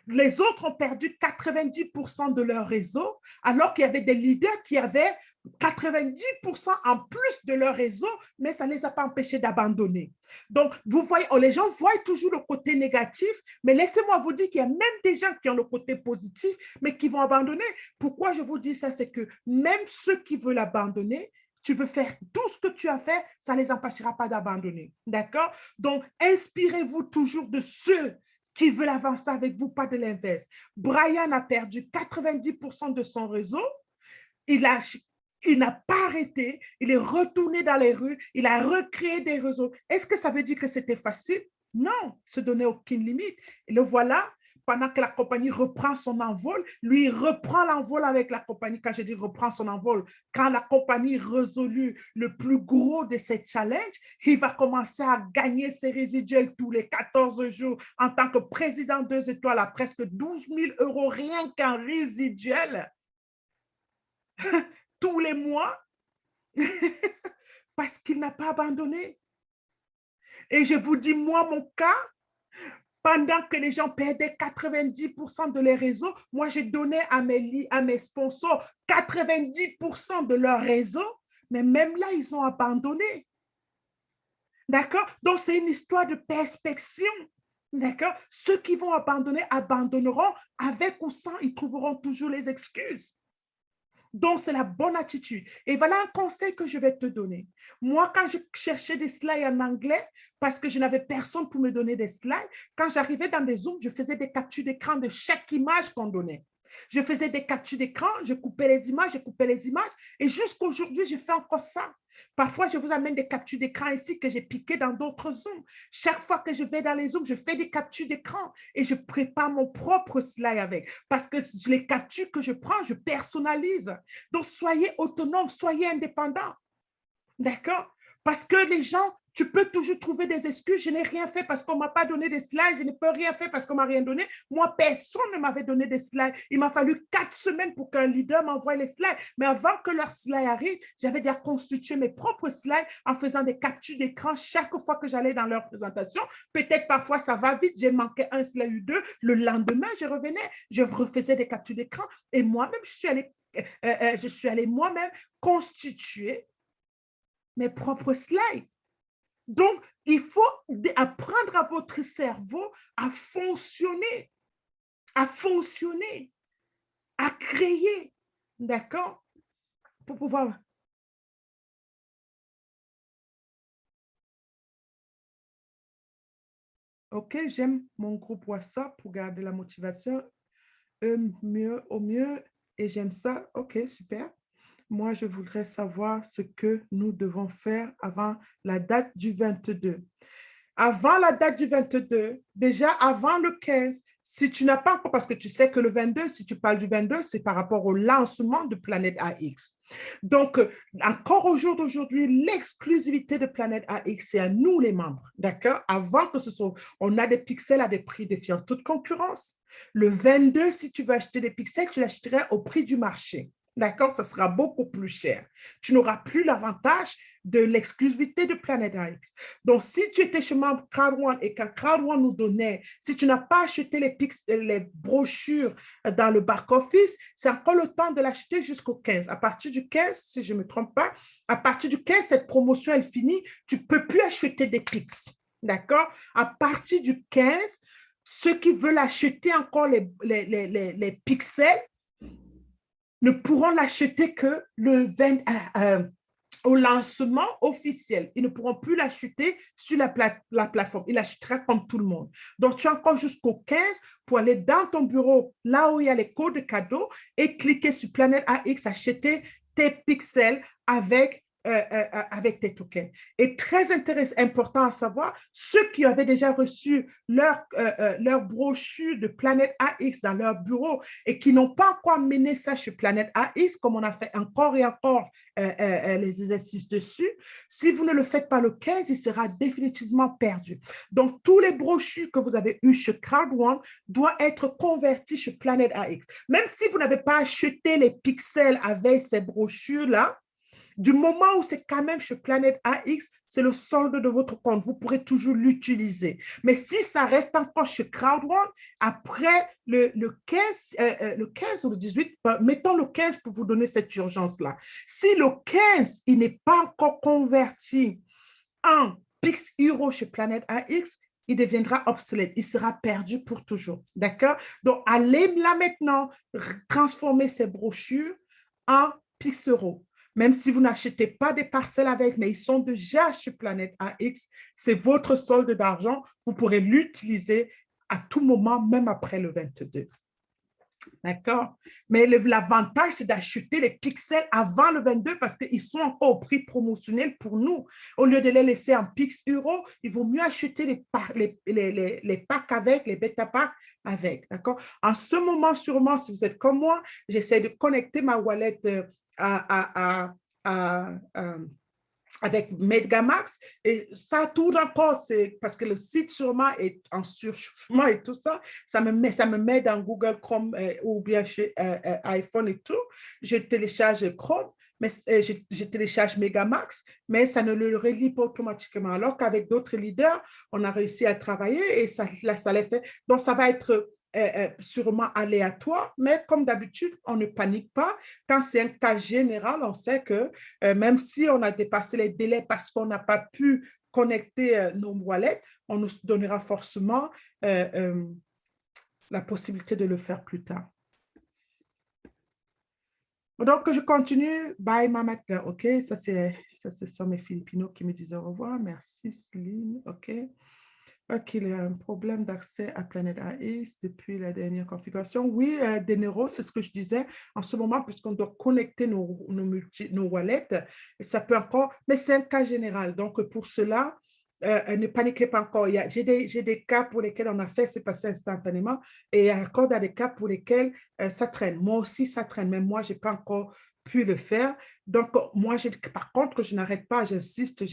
[SPEAKER 1] les autres ont perdu 90% de leur réseau, alors qu'il y avait des leaders qui avaient 90% en plus de leur réseau, mais ça ne les a pas empêchés d'abandonner. Donc, vous voyez, les gens voient toujours le côté négatif, mais laissez-moi vous dire qu'il y a même des gens qui ont le côté positif, mais qui vont abandonner. Pourquoi je vous dis ça? C'est que même ceux qui veulent abandonner, tu veux faire tout ce que tu as fait, ça ne les empêchera pas d'abandonner. D'accord? Donc, inspirez-vous toujours de ceux qui veulent avancer avec vous, pas de l'inverse. Brian a perdu 90% de son réseau. Il n'a pas arrêté, il est retourné dans les rues, il a recréé des réseaux. Est-ce que ça veut dire que c'était facile? Non, se donner aucune limite. Et le voilà, pendant que la compagnie reprend son envol, lui, il reprend l'envol avec la compagnie. Quand je dis reprend son envol, quand la compagnie résolut le plus gros de ses challenges, il va commencer à gagner ses résiduels tous les 14 jours en tant que président 2 étoiles à presque 12 000 € rien qu'en résiduel. Tous les mois parce qu'il n'a pas abandonné. Et je vous dis, moi, mon cas, pendant que les gens perdaient 90% de leurs réseaux, moi, j'ai donné à mes sponsors 90% de leur réseau, mais même là, ils ont abandonné. D'accord? Donc, c'est une histoire de perspection. D'accord? Ceux qui vont abandonner, abandonneront avec ou sans, ils trouveront toujours les excuses. Donc, c'est la bonne attitude. Et voilà un conseil que je vais te donner. Moi, quand je cherchais des slides en anglais, parce que je n'avais personne pour me donner des slides, quand j'arrivais dans des Zooms, je faisais des captures d'écran de chaque image qu'on donnait. Je faisais des captures d'écran, je coupais les images, et jusqu'à aujourd'hui, je fais encore ça. Parfois, je vous amène des captures d'écran ici que j'ai piquées dans d'autres Zooms. Chaque fois que je vais dans les Zooms, je fais des captures d'écran et je prépare mon propre slide avec. Parce que les captures que je prends, je personnalise. Donc, soyez autonome, soyez indépendant. D'accord? Parce que les gens, tu peux toujours trouver des excuses. Je n'ai rien fait parce qu'on ne m'a pas donné des slides. Je ne peux rien faire parce qu'on ne m'a rien donné. Moi, personne ne m'avait donné des slides. Il m'a fallu 4 semaines pour qu'un leader m'envoie les slides. Mais avant que leurs slides arrivent, j'avais déjà constitué mes propres slides en faisant des captures d'écran chaque fois que j'allais dans leur présentation. Peut-être parfois, ça va vite. J'ai manqué un slide ou deux. Le lendemain, je revenais. Je refaisais des captures d'écran. Et moi-même, je suis allée moi-même constituer mes propres slides. Donc, il faut apprendre à votre cerveau à fonctionner, à créer, d'accord? Pour pouvoir... OK, j'aime mon groupe WhatsApp pour garder la motivation au mieux et j'aime ça. OK, super. Moi, je voudrais savoir ce que nous devons faire avant la date du 22. Avant la date du 22, déjà avant le 15, si tu n'as pas encore, parce que tu sais que le 22, si tu parles du 22, c'est par rapport au lancement de Planète AX. Donc, encore au jour d'aujourd'hui, l'exclusivité de Planète AX, c'est à nous les membres, d'accord? Avant que ce soit, on a des pixels à des prix défiant toute concurrence. Le 22, si tu veux acheter des pixels, tu l'achèterais au prix du marché. D'accord? Ça sera beaucoup plus cher. Tu n'auras plus l'avantage de l'exclusivité de Planet AX. Donc, si tu étais chez membre Crowd1 et qu'un Crowd1 nous donnait, si tu n'as pas acheté les brochures dans le back-office, c'est encore le temps de l'acheter jusqu'au 15. À partir du 15, si je ne me trompe pas, à partir du 15, cette promotion, elle finit. Tu ne peux plus acheter des Pix. D'accord? À partir du 15, ceux qui veulent acheter encore les pixels ne pourront l'acheter que le 20, au lancement officiel. Ils ne pourront plus l'acheter sur la plateforme. Ils l'achèteront comme tout le monde. Donc, tu as encore jusqu'au 15 pour aller dans ton bureau, là où il y a les codes de cadeaux, et cliquer sur Planète AX, acheter tes pixels avec tes tokens. Et très important à savoir, ceux qui avaient déjà reçu leur brochure de Planète AX dans leur bureau et qui n'ont pas encore mené ça chez Planète AX, comme on a fait encore et encore les exercices dessus, si vous ne le faites pas le 15, il sera définitivement perdu. Donc, tous les brochures que vous avez eues chez Crowd1 doivent être convertis chez Planète AX. Même si vous n'avez pas acheté les pixels avec ces brochures-là, du moment où c'est quand même chez Planète AX, c'est le solde de votre compte. Vous pourrez toujours l'utiliser. Mais si ça reste encore chez Crowd1, après le 15 ou le 18, mettons le 15 pour vous donner cette urgence-là. Si le 15, il n'est pas encore converti en Pix Euro chez Planète AX, il deviendra obsolète, il sera perdu pour toujours. D'accord? Donc, allez là maintenant transformer ces brochures en Pix Euro. Même si vous n'achetez pas des parcelles avec, mais ils sont déjà chez Planète AX, c'est votre solde d'argent. Vous pourrez l'utiliser à tout moment, même après le 22. D'accord? Mais l'avantage, c'est d'acheter les pixels avant le 22 parce qu'ils sont encore au prix promotionnel pour nous. Au lieu de les laisser en Pix Euro, il vaut mieux acheter les packs avec, les bêta packs avec. D'accord? En ce moment, sûrement, si vous êtes comme moi, j'essaie de connecter ma wallet avec Megamax et ça tourne encore, c'est parce que le site sûrement est en surchauffement et tout ça, ça me met dans Google Chrome ou bien chez iPhone et tout, je télécharge Chrome, mais je télécharge Megamax, mais ça ne le relie pas automatiquement, alors qu'avec d'autres leaders, on a réussi à travailler et ça les fait, donc ça va être sûrement aléatoire, mais comme d'habitude, on ne panique pas. Quand c'est un cas général, on sait que même si on a dépassé les délais parce qu'on n'a pas pu connecter nos wallets, on nous donnera forcément la possibilité de le faire plus tard. Donc, je continue. Bye, Mamata. OK, ça, ce sont mes Philippinos qui me disent au revoir. Merci, Céline. OK. Il y a un problème d'accès à Planète AX depuis la dernière configuration. Oui, Denero, c'est ce que je disais en ce moment, puisqu'on doit connecter nos wallets, et ça peut encore, mais c'est un cas général. Donc, pour cela, ne paniquez pas encore. J'ai des cas pour lesquels on a fait, c'est passé instantanément, et il y a encore des cas pour lesquels ça traîne. Moi aussi, ça traîne, mais moi, je n'ai pas encore pu le faire. Donc, moi, par contre, je n'arrête pas, j'insiste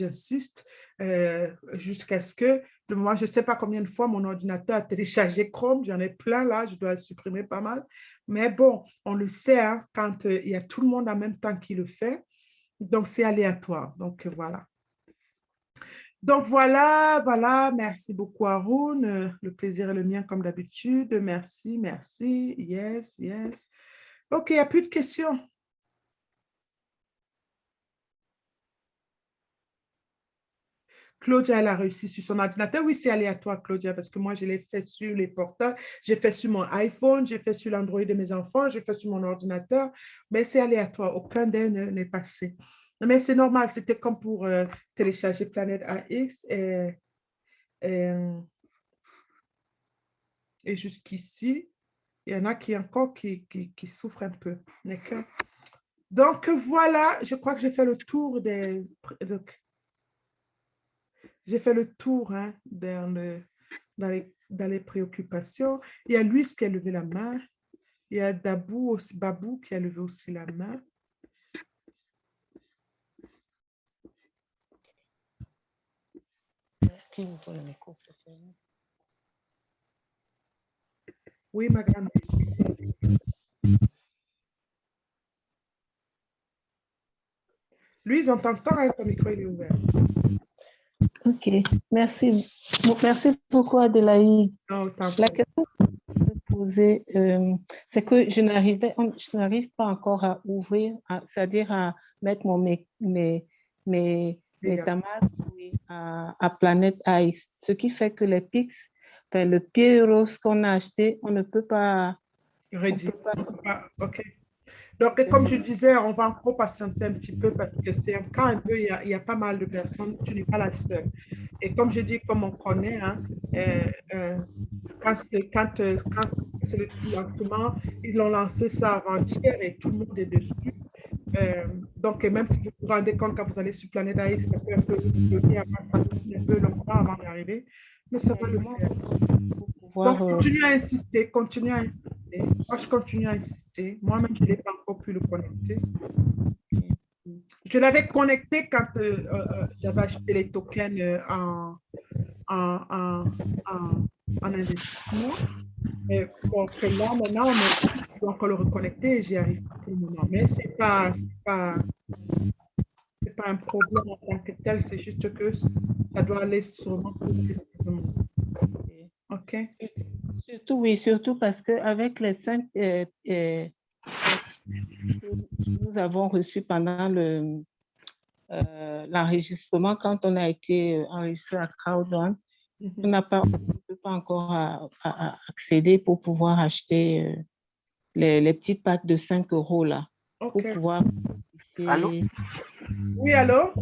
[SPEAKER 1] jusqu'à ce que moi, je ne sais pas combien de fois mon ordinateur a téléchargé Chrome. J'en ai plein là, je dois le supprimer pas mal. Mais bon, on le sait, hein, quand il y a tout le monde en même temps qui le fait. Donc, c'est aléatoire. Donc, voilà. Donc, voilà. Merci beaucoup, Haroun. Le plaisir est le mien comme d'habitude. Merci. Yes. OK, il n'y a plus de questions. Claudia, elle a réussi sur son ordinateur. Oui, c'est aléatoire, Claudia, parce que moi, je l'ai fait sur les portables, j'ai fait sur mon iPhone, j'ai fait sur l'Android de mes enfants, j'ai fait sur mon ordinateur, mais c'est aléatoire. Aucun d'eux n'est passé. Mais c'est normal, c'était comme pour télécharger Planète AX et jusqu'ici, il y en a qui encore qui souffrent un peu. D'accord? Donc, voilà, je crois que j'ai fait le tour j'ai fait le tour hein, dans les préoccupations. Il y a Luis qui a levé la main. Il y a Babou qui a levé aussi la main.
[SPEAKER 3] Qui ouvre le micro, c'est fermé.
[SPEAKER 1] Oui, madame. Louise, on t'entend, hein, ton micro il est ouvert.
[SPEAKER 3] Ok, merci. Merci beaucoup, Adélaïde.
[SPEAKER 1] Non,
[SPEAKER 3] La question que je veux poser, c'est que je n'arrive pas encore à ouvrir, c'est-à-dire à mettre mes tamates à Planète Ice, ce qui fait que les Pix, enfin, le pied rose qu'on a acheté, on ne peut pas...
[SPEAKER 1] Ready. OK. Donc, comme je disais, on va encore patienter un petit peu parce que c'est un cas un peu, il y a pas mal de personnes, tu n'es pas la seule. Et comme je dis, comme on connaît, hein, quand c'est le lancement, ils l'ont lancé ça avant-hier et tout le monde est dessus. Donc, même si vous vous rendez compte quand vous allez sur Planète AX, ça peut un peu ça tourne un peu longtemps avant d'arriver, mais ça va le faire. Donc, continue à insister, continue à insister. Moi, je continue à insister. Moi-même, je n'ai pas encore pu le connecter. Je l'avais connecté quand j'avais acheté les tokens en investissement. Mais bon, que là, maintenant, je dois encore le reconnecter et j'y arrive pas pour le moment. Mais ce n'est pas un problème en tant que tel, c'est juste que ça doit aller sûrement plus précisément. OK?
[SPEAKER 3] Surtout, oui, surtout parce qu'avec les 5 que nous avons reçus pendant l'enregistrement, quand on a été enregistré à Crowdrun, on ne peut pas encore accéder pour pouvoir acheter les petits packs de 5 € là.
[SPEAKER 1] Okay.
[SPEAKER 3] Pour pouvoir...
[SPEAKER 4] Allô?
[SPEAKER 1] Oui, allô?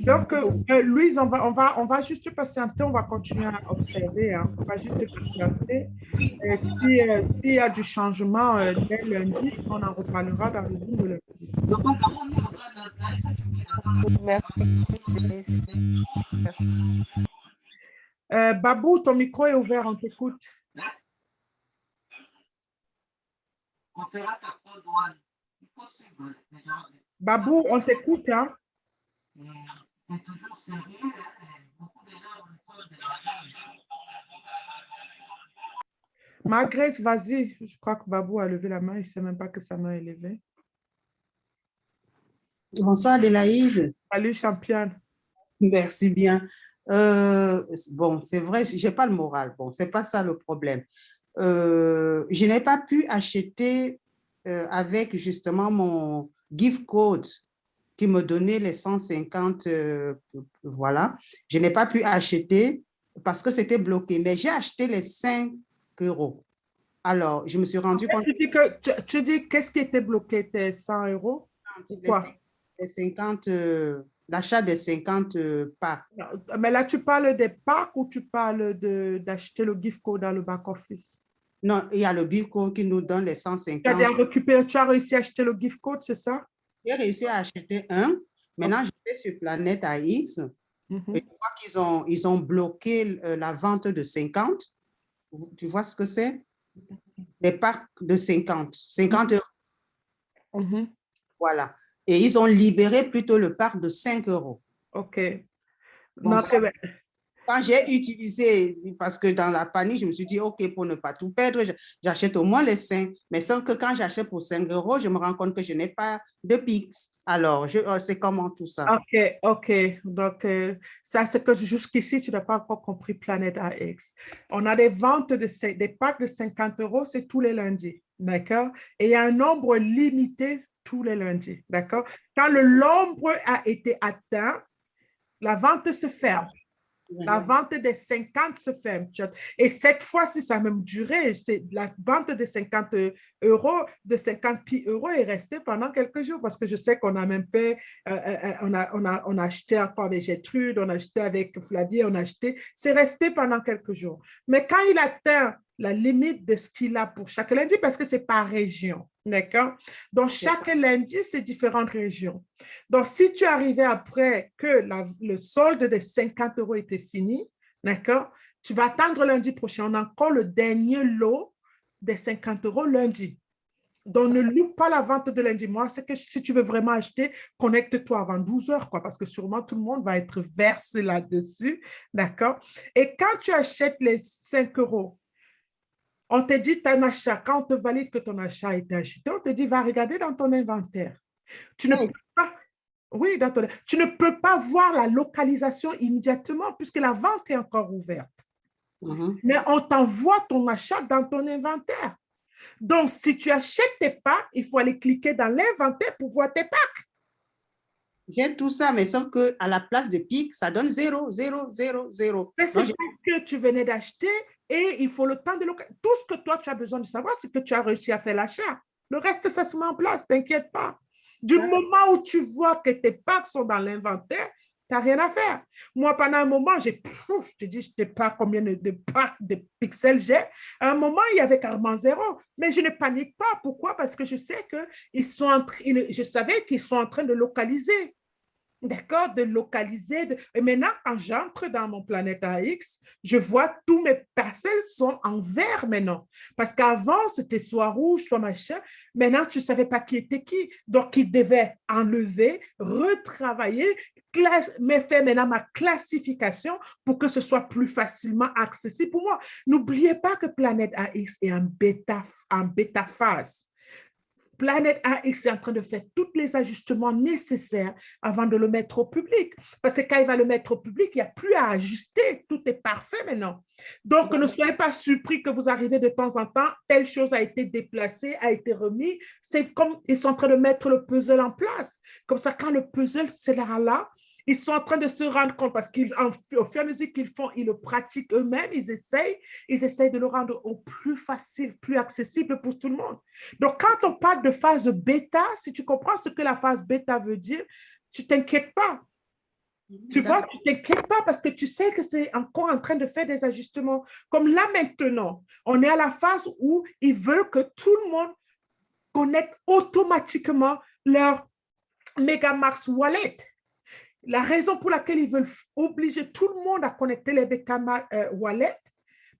[SPEAKER 1] Donc, Louise, on va juste patienter, on va continuer à observer, hein. On va juste patienter. S'il y a du changement dès lundi, on en reparlera dans le Zoom de lundi. Babou, ton micro est ouvert, on t'écoute.
[SPEAKER 4] On fera sa douane. Il faut suivre.
[SPEAKER 1] Babou, on t'écoute, hein?
[SPEAKER 4] C'est toujours sérieux. Beaucoup de gens reçoivent de l'argent.
[SPEAKER 1] Margrèce, vas-y. Je crois que Babou a levé la main. Il ne sait même pas que sa main est levée.
[SPEAKER 5] Bonsoir, Adélaïde.
[SPEAKER 1] Salut, championne.
[SPEAKER 5] Merci bien. Bon, c'est vrai, je n'ai pas le moral. Bon, ce n'est pas ça le problème. Je n'ai pas pu acheter avec justement mon gift code qui me donnait les 150, voilà. Je n'ai pas pu acheter parce que c'était bloqué, mais j'ai acheté les 5 €. Alors, je me suis rendu compte…
[SPEAKER 1] Tu dis qu'est-ce qui était bloqué, tes 100 €? Quoi?
[SPEAKER 5] Les 50, l'achat des 50 packs.
[SPEAKER 1] Mais là, tu parles des packs ou tu parles d'acheter le gift code dans le back-office?
[SPEAKER 5] Non, il y a le gift code qui nous donne les 150.
[SPEAKER 1] Tu as réussi à acheter le gift code, c'est ça?
[SPEAKER 5] J'ai réussi à acheter un. Maintenant, je vais sur Planète AX. Et je vois qu'ils ont bloqué la vente de 50. Tu vois ce que c'est? Des packs de 50 €. Voilà. Et ils ont libéré plutôt le pack de 5 €.
[SPEAKER 1] OK.
[SPEAKER 5] Bon, quand j'ai utilisé, parce que dans la panique, je me suis dit, OK, pour ne pas tout perdre, j'achète au moins les 5. Mais sauf que quand j'achète pour 5 €, je me rends compte que je n'ai pas de Pix. Alors, c'est comment tout ça?
[SPEAKER 1] OK. Donc, ça, c'est que jusqu'ici, tu n'as pas encore compris Planète AX. On a des ventes des packs de 50 €, c'est tous les lundis. D'accord? Et il y a un nombre limité tous les lundis. D'accord? Quand le nombre a été atteint, la vente se ferme. La vente des 50 se ferme. Et cette fois-ci, ça a même duré. La vente des 50 €, de 50 € est restée pendant quelques jours parce que je sais qu'on a même fait, on a acheté encore avec Gertrude, on a acheté avec Flavie, on a acheté. C'est resté pendant quelques jours. Mais quand il atteint la limite de ce qu'il a pour chaque lundi, parce que c'est par région, d'accord? Donc, chaque lundi, c'est différentes régions. Donc, si tu arrivais après que le solde des 50 € était fini, d'accord, tu vas attendre lundi prochain. On a encore le dernier lot des 50 € lundi. Donc, ne loupe pas la vente de lundi. Moi, c'est que si tu veux vraiment acheter, connecte-toi avant 12 heures, quoi, parce que sûrement tout le monde va être versé là-dessus. D'accord? Et quand tu achètes les 5 euros, on te dit ton achat, quand on te valide que ton achat a été acheté, on te dit, va regarder dans ton inventaire. Tu ne
[SPEAKER 5] Oui.
[SPEAKER 1] peux pas, oui, tu ne peux pas voir la localisation immédiatement puisque la vente est encore ouverte.
[SPEAKER 5] Mhm.
[SPEAKER 1] Mais on t'envoie ton achat dans ton inventaire. Donc, si tu achètes tes packs, il faut aller cliquer dans l'inventaire pour voir tes packs.
[SPEAKER 5] J'ai tout ça, mais sauf qu'à la place de pic, ça donne 0, 0, 0, 0.
[SPEAKER 1] Mais
[SPEAKER 5] Donc,
[SPEAKER 1] c'est parce que tu venais d'acheter et il faut le temps de localiser. Tout ce que toi, tu as besoin de savoir, c'est que tu as réussi à faire l'achat. Le reste, ça se met en place, t'inquiète pas. Du moment où tu vois que tes packs sont dans l'inventaire, tu n'as rien à faire. Moi, pendant un moment, je te dis, je ne sais pas combien de packs, de pixels j'ai. À un moment, il y avait carrément 0. Mais je ne panique pas. Pourquoi? Parce que je sais que je savais qu'ils sont en train de localiser. D'accord, de localiser. Et maintenant, quand j'entre dans mon planète AX, je vois tous mes parcelles sont en vert maintenant. Parce qu'avant, c'était soit rouge, soit machin. Maintenant, tu ne savais pas qui était qui. Donc, il devait enlever, retravailler, mais faire maintenant ma classification pour que ce soit plus facilement accessible pour moi. N'oubliez pas que Planète AX est en bêta phase. Planète AX est en train de faire tous les ajustements nécessaires avant de le mettre au public. Parce que quand il va le mettre au public, il n'y a plus à ajuster. Tout est parfait maintenant. Donc, ne soyez pas surpris que vous arrivez de temps en temps, telle chose a été déplacée, a été remise. C'est comme ils sont en train de mettre le puzzle en place. Comme ça, quand le puzzle sera là, ils sont en train de se rendre compte parce qu'au fur et à mesure qu'ils font, ils le pratiquent eux-mêmes, ils essayent de le rendre au plus facile, plus accessible pour tout le monde. Donc, quand on parle de phase bêta, si tu comprends ce que la phase bêta veut dire, tu ne t'inquiètes pas. Tu vois, tu ne t'inquiètes pas parce que tu sais que c'est encore en train de faire des ajustements. Comme là maintenant, on est à la phase où ils veulent que tout le monde connecte automatiquement leur MegaMax Wallet. La raison pour laquelle ils veulent obliger tout le monde à connecter les MegaMax Wallet,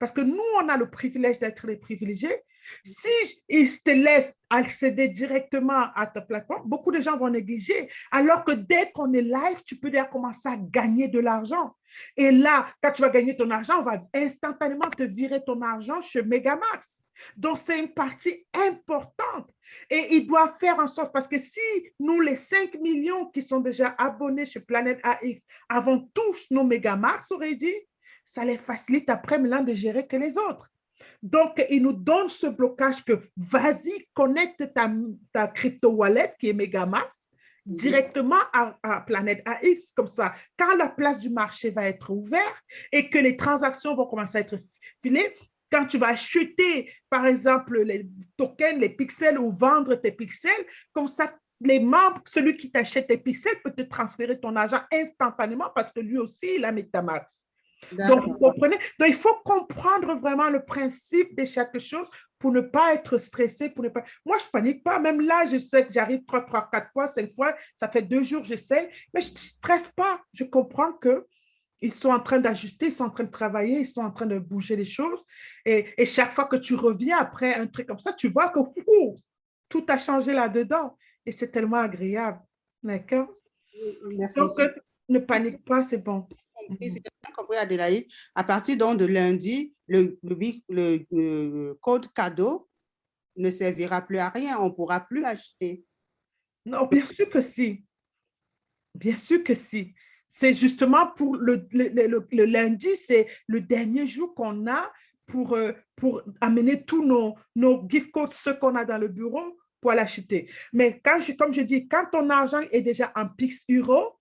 [SPEAKER 1] parce que nous, on a le privilège d'être les privilégiés. Si ils te laissent accéder directement à ta plateforme, beaucoup de gens vont négliger. Alors que dès qu'on est live, tu peux déjà commencer à gagner de l'argent. Et là, quand tu vas gagner ton argent, on va instantanément te virer ton argent chez Megamax. Donc, c'est une partie importante. Et ils doivent faire en sorte, parce que si nous, les 5 millions qui sont déjà abonnés chez Planète AX, avons tous nos Megamax, aurait dit, ça les facilite après maintenant de gérer que les autres. Donc, ils nous donnent ce blocage que vas-y, connecte ta crypto wallet qui est Megamax directement à Planète AX. Comme ça, quand la place du marché va être ouverte et que les transactions vont commencer à être filées, quand tu vas acheter, par exemple, les tokens, les pixels ou vendre tes pixels, comme ça, les membres, celui qui t'achète tes pixels peut te transférer ton argent instantanément parce que lui aussi, il a Metamax. Donc, vous comprenez? Donc, il faut comprendre vraiment le principe de chaque chose pour ne pas être stressé, pour ne pas... Moi, je ne panique pas. Même là, je sais que j'arrive 3, 4 fois, 5 fois. Ça fait 2 jours, j'essaie. Mais je ne stresse pas. Je comprends qu'ils sont en train d'ajuster, ils sont en train de travailler, ils sont en train de bouger les choses. Et chaque fois que tu reviens après un truc comme ça, tu vois que tout a changé là-dedans. Et c'est tellement agréable. D'accord?
[SPEAKER 5] Merci.
[SPEAKER 1] Donc, ne panique pas, c'est bon.
[SPEAKER 5] J'ai bien compris, Adélaïde. À partir donc de lundi, le code cadeau ne servira plus à rien. On ne pourra plus acheter.
[SPEAKER 1] Non, bien sûr que si. Bien sûr que si. C'est justement pour le lundi, c'est le dernier jour qu'on a pour amener tous nos gift codes, ceux qu'on a dans le bureau, pour l'acheter. Mais comme je dis, quand ton argent est déjà en Pix Euro,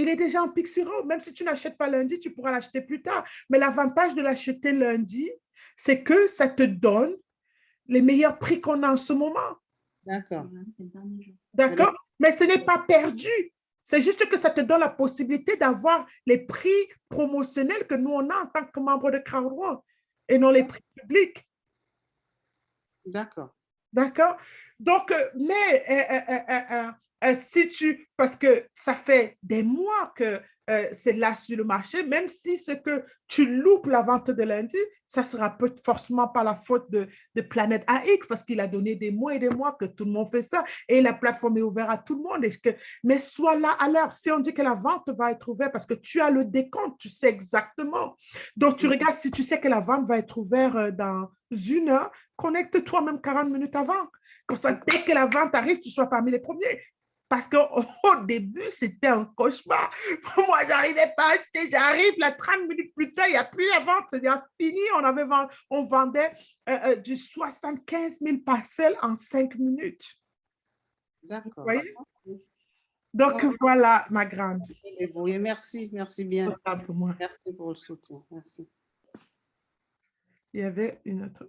[SPEAKER 1] il est déjà en Pix Euro. Même si tu n'achètes pas lundi, tu pourras l'acheter plus tard. Mais l'avantage de l'acheter lundi, c'est que ça te donne les meilleurs prix qu'on a en ce moment.
[SPEAKER 5] D'accord.
[SPEAKER 1] D'accord? Mais ce n'est pas perdu. C'est juste que ça te donne la possibilité d'avoir les prix promotionnels que nous, on a en tant que membre de CrowdWorld et non les prix publics.
[SPEAKER 5] D'accord.
[SPEAKER 1] D'accord? Donc, mais parce que ça fait des mois que c'est là sur le marché, même si c'est que tu loupes la vente de lundi, ça ne sera forcément pas la faute de Planète AX parce qu'il a donné des mois et des mois que tout le monde fait ça et la plateforme est ouverte à tout le monde. Mais sois là à l'heure. Si on dit que la vente va être ouverte parce que tu as le décompte, tu sais exactement. Donc, tu regardes si tu sais que la vente va être ouverte dans 1 heure, connecte-toi même 40 minutes avant. Comme ça, dès que la vente arrive, tu sois parmi les premiers. Parce qu'au début, c'était un cauchemar. Moi, je n'arrivais pas à acheter. J'arrive là 30 minutes plus tard, il n'y a plus la vente. C'est déjà fini. On vendait du 75 000 parcelles en 5 minutes. Vous
[SPEAKER 5] D'accord.
[SPEAKER 1] voyez? Donc, voilà, ma grande.
[SPEAKER 5] Merci, merci bien.
[SPEAKER 1] Pour moi.
[SPEAKER 5] Merci pour le soutien. Merci.
[SPEAKER 1] Il y avait une autre.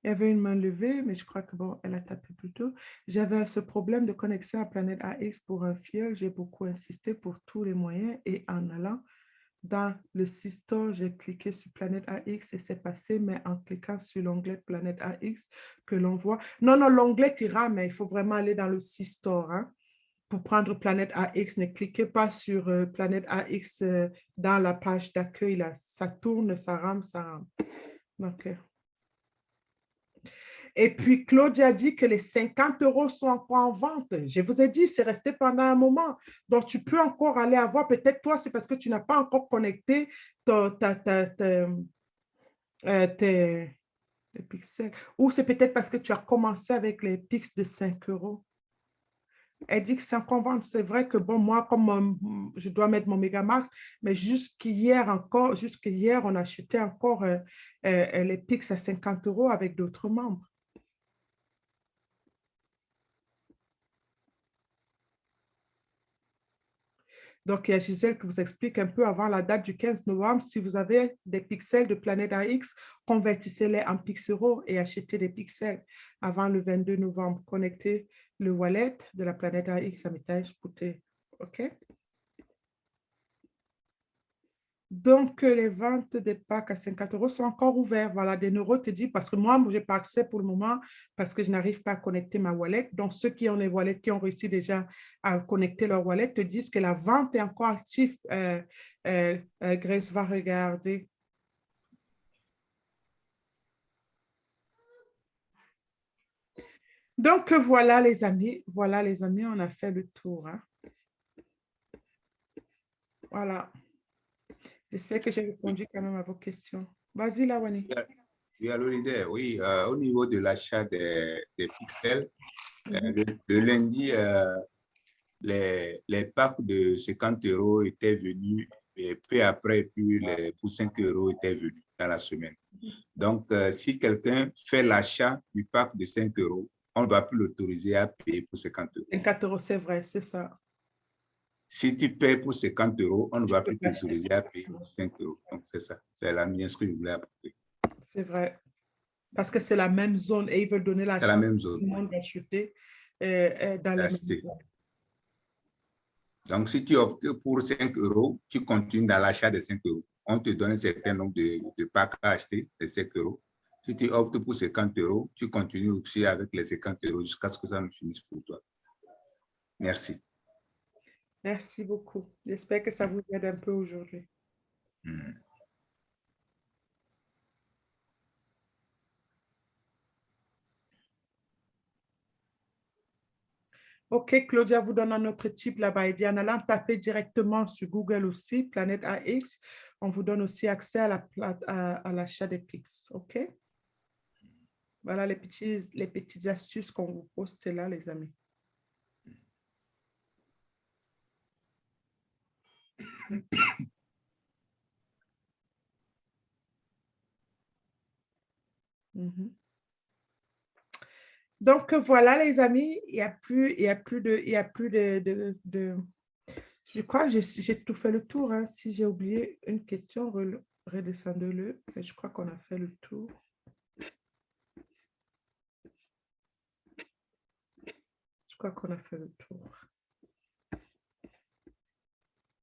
[SPEAKER 1] Il y avait une main levée, mais je crois que bon, elle a tapé plus tôt. J'avais ce problème de connexion à Planète AX pour un filleul. J'ai beaucoup insisté pour tous les moyens et en allant dans le Store, j'ai cliqué sur Planète AX et c'est passé, mais en cliquant sur l'onglet Planète AX que l'on voit. Non, l'onglet ira, mais il faut vraiment aller dans le Store. Hein, pour prendre Planète AX, ne cliquez pas sur Planète AX dans la page d'accueil. Ça tourne, ça rame, ça rame. Donc, et puis, Claudia a dit que les 50 € sont encore en vente. Je vous ai dit, c'est resté pendant un moment. Donc, tu peux encore aller avoir, peut-être toi, c'est parce que tu n'as pas encore connecté tes pixels. Ou c'est peut-être parce que tu as commencé avec les Pix de 5 €. Elle dit que c'est encore en vente. C'est vrai que, bon, moi, comme je dois mettre mon Megamax, mais jusqu'hier, on achetait encore les Pix à 50 € avec d'autres membres. Donc, il y a Gisèle qui vous explique un peu avant la date du 15 novembre, si vous avez des pixels de Planète AX, convertissez-les en Pixeuro et achetez des pixels avant le 22 novembre. Connectez le wallet de la Planète AX à Message Pouté. OK? Donc, les ventes des packs à 50 € sont encore ouvertes. Voilà, des neuros te dit, parce que moi, je n'ai pas accès pour le moment parce que je n'arrive pas à connecter ma wallet. Donc, ceux qui ont les wallets, qui ont réussi déjà à connecter leur wallet, te disent que la vente est encore active. Grace va regarder. Donc, voilà, les amis. Voilà, les amis, on a fait le tour. Hein. Voilà. J'espère que j'ai répondu quand même à vos questions. Vas-y, Lawani.
[SPEAKER 2] Oui, alors l'idée, oui, au niveau de l'achat des pixels, le lundi, les packs de 50 € étaient venus et peu après, puis pour 5 € étaient venus dans la semaine. Donc, si quelqu'un fait l'achat du pack de 5 €, on ne va plus l'autoriser à payer pour 50 €.
[SPEAKER 1] 50 €, c'est vrai, c'est ça.
[SPEAKER 2] Si tu payes pour 50 €, on ne va plus t'autoriser à payer pour 5 €. Donc, c'est ça. C'est la nuance que je voulais apporter.
[SPEAKER 1] C'est vrai. Parce que c'est la même zone et ils veulent donner la chance à tout le monde d'acheter dans la même zone.
[SPEAKER 2] Donc, si tu optes pour 5 €, tu continues dans l'achat de 5 €. On te donne un certain nombre de packs à acheter, de 5 €. Si tu optes pour 50 €, tu continues aussi avec les 50 € jusqu'à ce que ça ne finisse pour toi. Merci.
[SPEAKER 1] Merci beaucoup. J'espère que ça vous aide un peu aujourd'hui. OK, Claudia vous donne un autre type là-bas. Elle dit en allant taper directement sur Google aussi, Planète AX, on vous donne aussi accès à l'achat des Pix. OK? Voilà les petites astuces qu'on vous poste là, les amis. Donc, voilà, les amis, il n'y a plus de... Je crois que j'ai tout fait le tour. Hein. Si j'ai oublié une question, redescendez-le. Mais je crois qu'on a fait le tour. Je crois qu'on a fait le tour.